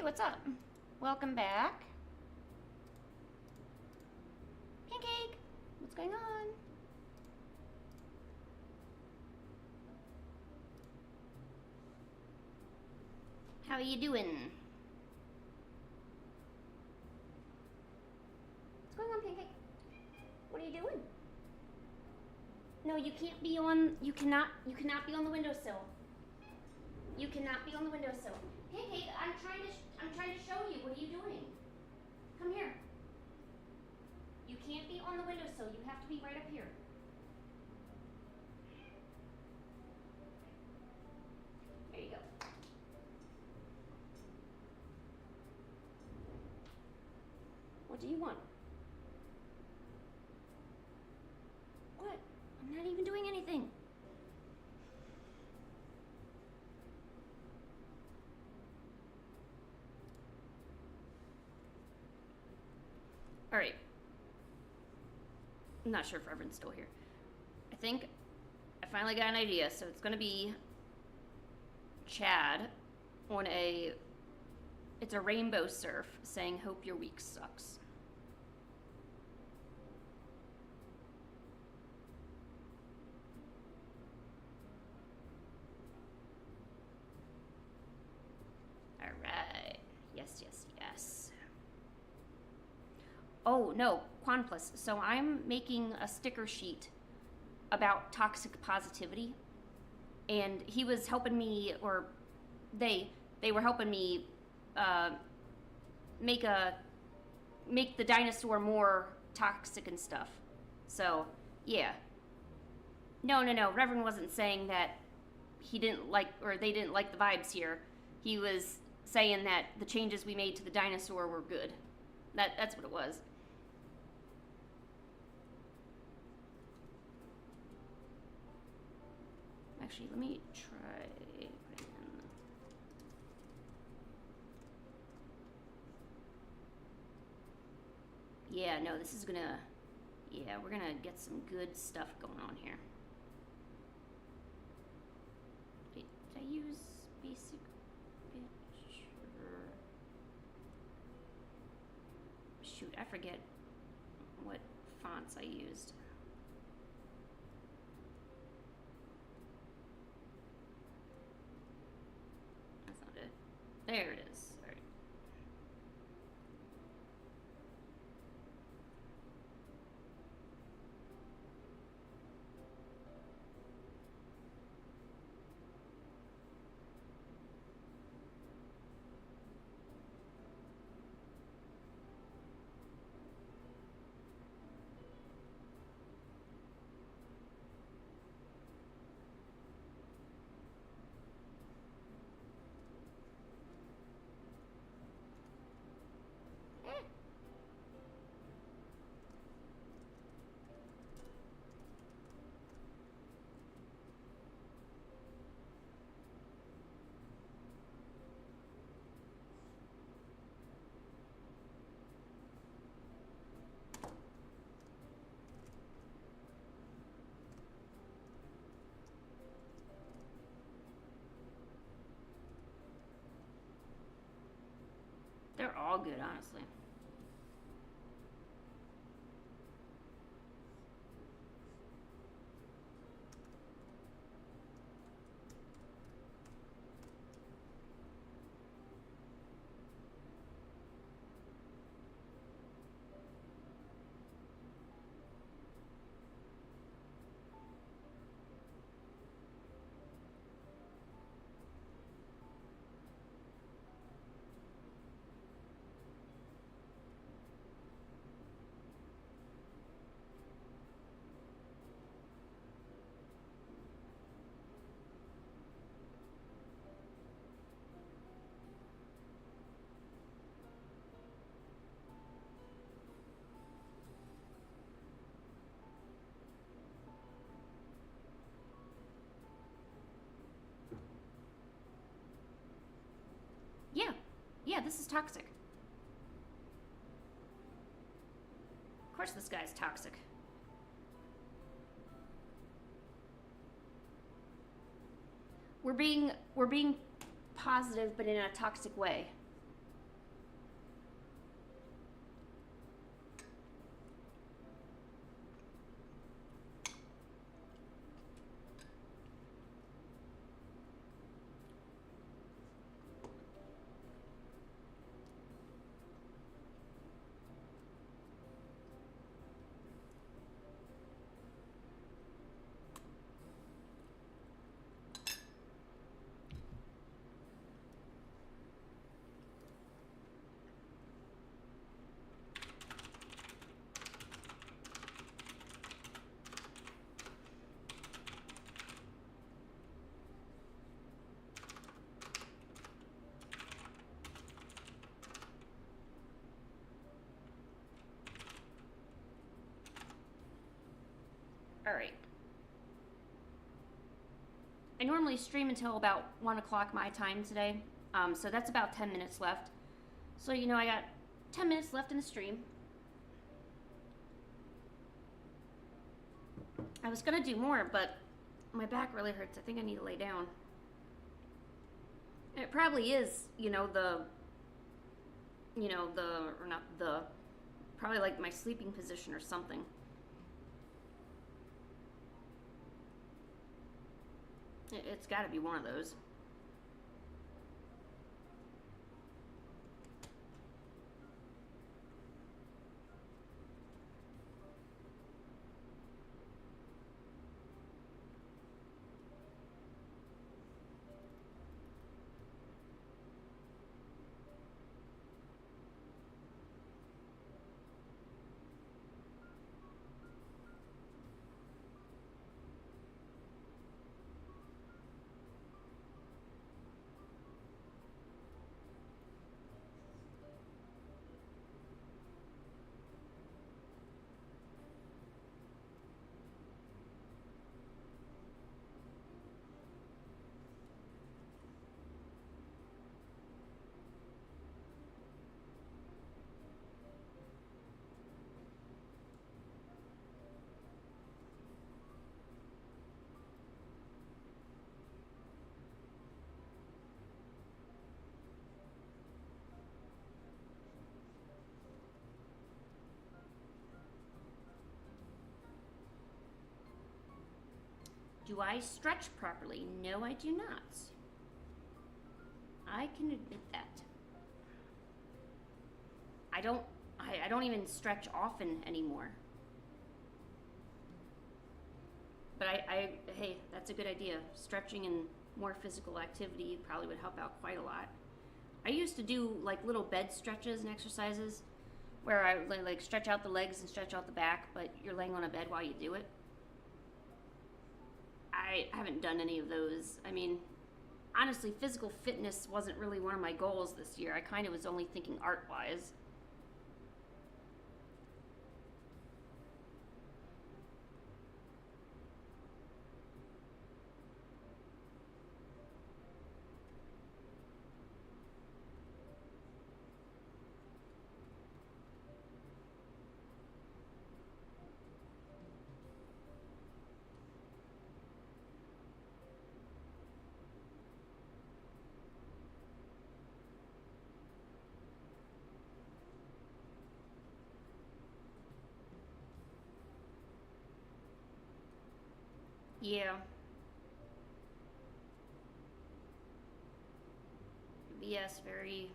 Hey, what's up? Welcome back. Pancake, what's going on? How are you doing? What's going on, Pancake? What are you doing? No, you can't be on. You cannot be on the windowsill. You cannot be on the windowsill. Pancake, I'm trying to show you. What are you doing? Come here. You can't be on the windowsill. You have to be right up here. There you go. What do you want? What? I'm not even doing anything. All right. I'm not sure if everyone's still here. I think I finally got an idea. So it's gonna be Chad on it's a rainbow surf saying "Hope your week sucks." All right. Yes, yes, yes. Oh no, Quanplus. So I'm making a sticker sheet about toxic positivity, and he was helping me, or they were helping me make the dinosaur more toxic and stuff. So yeah, no. Reverend wasn't saying that he didn't like, or they didn't like the vibes here. He was saying that the changes we made to the dinosaur were good. That's what it was. Actually, let me try putting in. Yeah, no, this is gonna. Yeah, we're gonna get some good stuff going on here. Did I use basic picture? Shoot, I forget what fonts I used. That's not it. There it is. All right. They're all good, honestly. Yeah. Yeah, this is toxic. Of course this guy's toxic. We're being positive, but in a toxic way. Alright. I normally stream until about 1 o'clock my time today. So that's about 10 minutes left. So, you know, I got 10 minutes left in the stream. I was gonna do more, but my back really hurts. I think I need to lay down. And it probably is, probably like my sleeping position or something. It's gotta be one of those. Do I stretch properly? No, I do not. I can admit that. I don't even stretch often anymore. But hey, that's a good idea. Stretching and more physical activity probably would help out quite a lot. I used to do like little bed stretches and exercises where I like stretch out the legs and stretch out the back, but you're laying on a bed while you do it. I haven't done any of those. I mean, honestly, physical fitness wasn't really one of my goals this year. I kind of was only thinking art-wise. Yeah. Yes, very,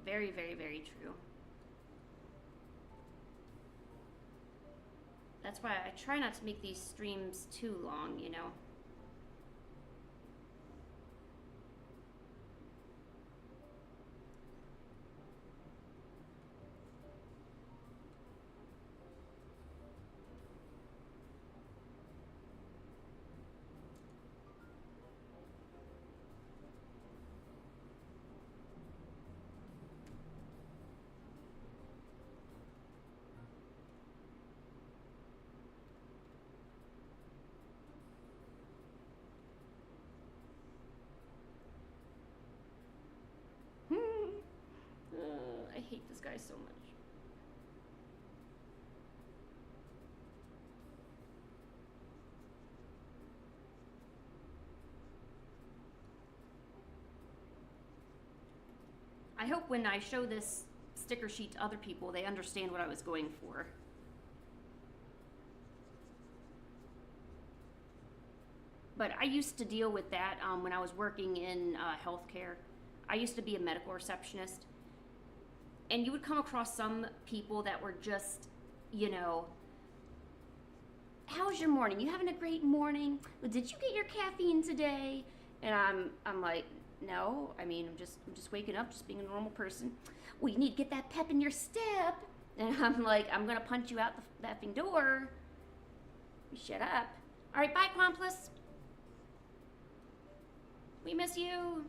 very, very, very true. That's why I try not to make these streams too long, you know. I hate this guy so much. I hope when I show this sticker sheet to other people, they understand what I was going for. But I used to deal with that when I was working in healthcare. I used to be a medical receptionist. And you would come across some people that were just, you know, how was your morning? You having a great morning? Well, did you get your caffeine today? And I'm like, no. I mean, I'm just waking up, just being a normal person. Well, you need to get that pep in your step. And I'm like, I'm gonna punch you out the effing door. You shut up. All right, bye, Quamplus. We miss you.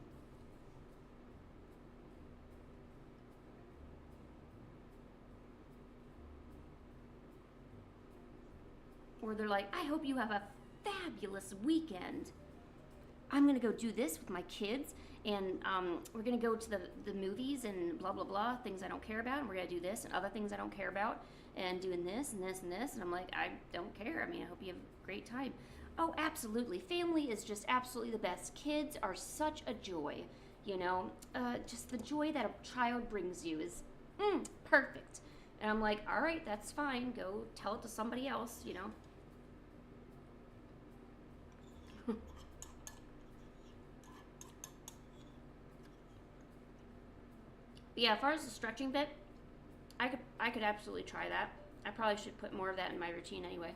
where they're like, I hope you have a fabulous weekend. I'm going to go do this with my kids, and we're going to go to the movies and blah, blah, blah, things I don't care about, and we're going to do this and other things I don't care about, and doing this and this and this. And I'm like, I don't care. I mean, I hope you have a great time. Oh, absolutely. Family is just absolutely the best. Kids are such a joy, you know. Just the joy that a child brings you is perfect. And I'm like, all right, that's fine. Go tell it to somebody else, you know. Yeah, as far as the stretching bit, I could absolutely try that. I probably should put more of that in my routine anyway.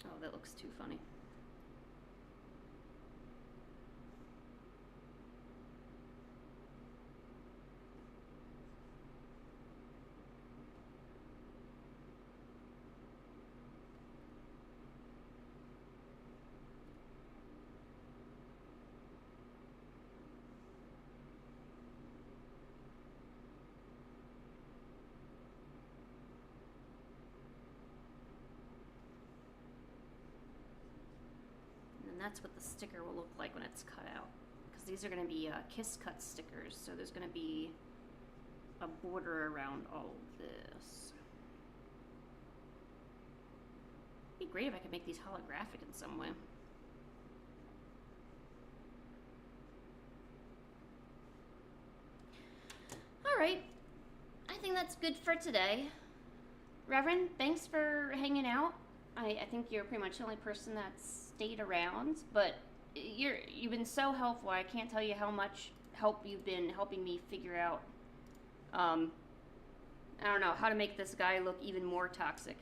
Oh, that looks too funny. And that's what the sticker will look like when it's cut out. Because these are going to be Kiss Cut stickers, so there's going to be a border around all of this. It'd be great if I could make these holographic in some way. All right, I think that's good for today. Reverend, thanks for hanging out. I think you're pretty much the only person that's stayed around, but you've been so helpful. I can't tell you how much help you've been helping me figure out I don't know, how to make this guy look even more toxic.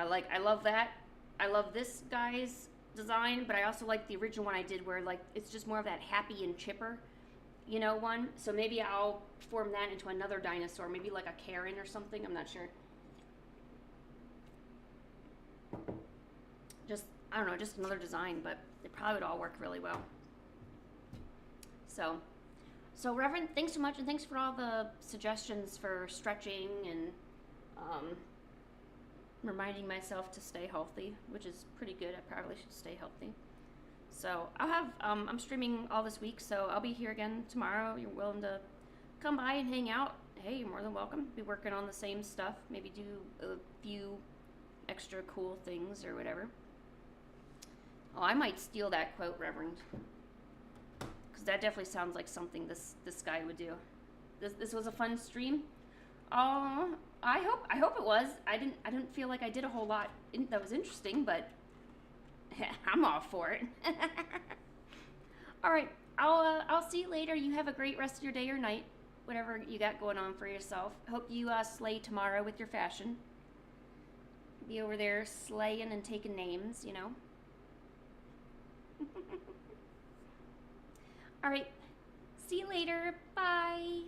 Like, I love that. I love this guy's design, but I also like the original one I did where, like, it's just more of that happy and chipper, you know, one. So maybe I'll form that into another dinosaur, maybe like a Karen or something, I'm not sure. Just, I don't know, just another design, but it probably would all work really well. So Reverend, thanks so much, and thanks for all the suggestions for stretching and Um, reminding myself to stay healthy, which is pretty good. I probably should stay healthy. So I'll have I'm streaming all this week, so I'll be here again tomorrow. You're willing to come by and hang out? Hey, you're more than welcome. Be working on the same stuff. Maybe do a few extra cool things or whatever. Oh, I might steal that quote, Reverend, because that definitely sounds like something this guy would do. This was a fun stream. Oh, I hope it was. I didn't feel like I did a whole lot that was interesting, but I'm all for it. All right, I'll see you later. You have a great rest of your day or night, whatever you got going on for yourself. Hope you slay tomorrow with your fashion. Be over there slaying and taking names, you know. All right, see you later. Bye.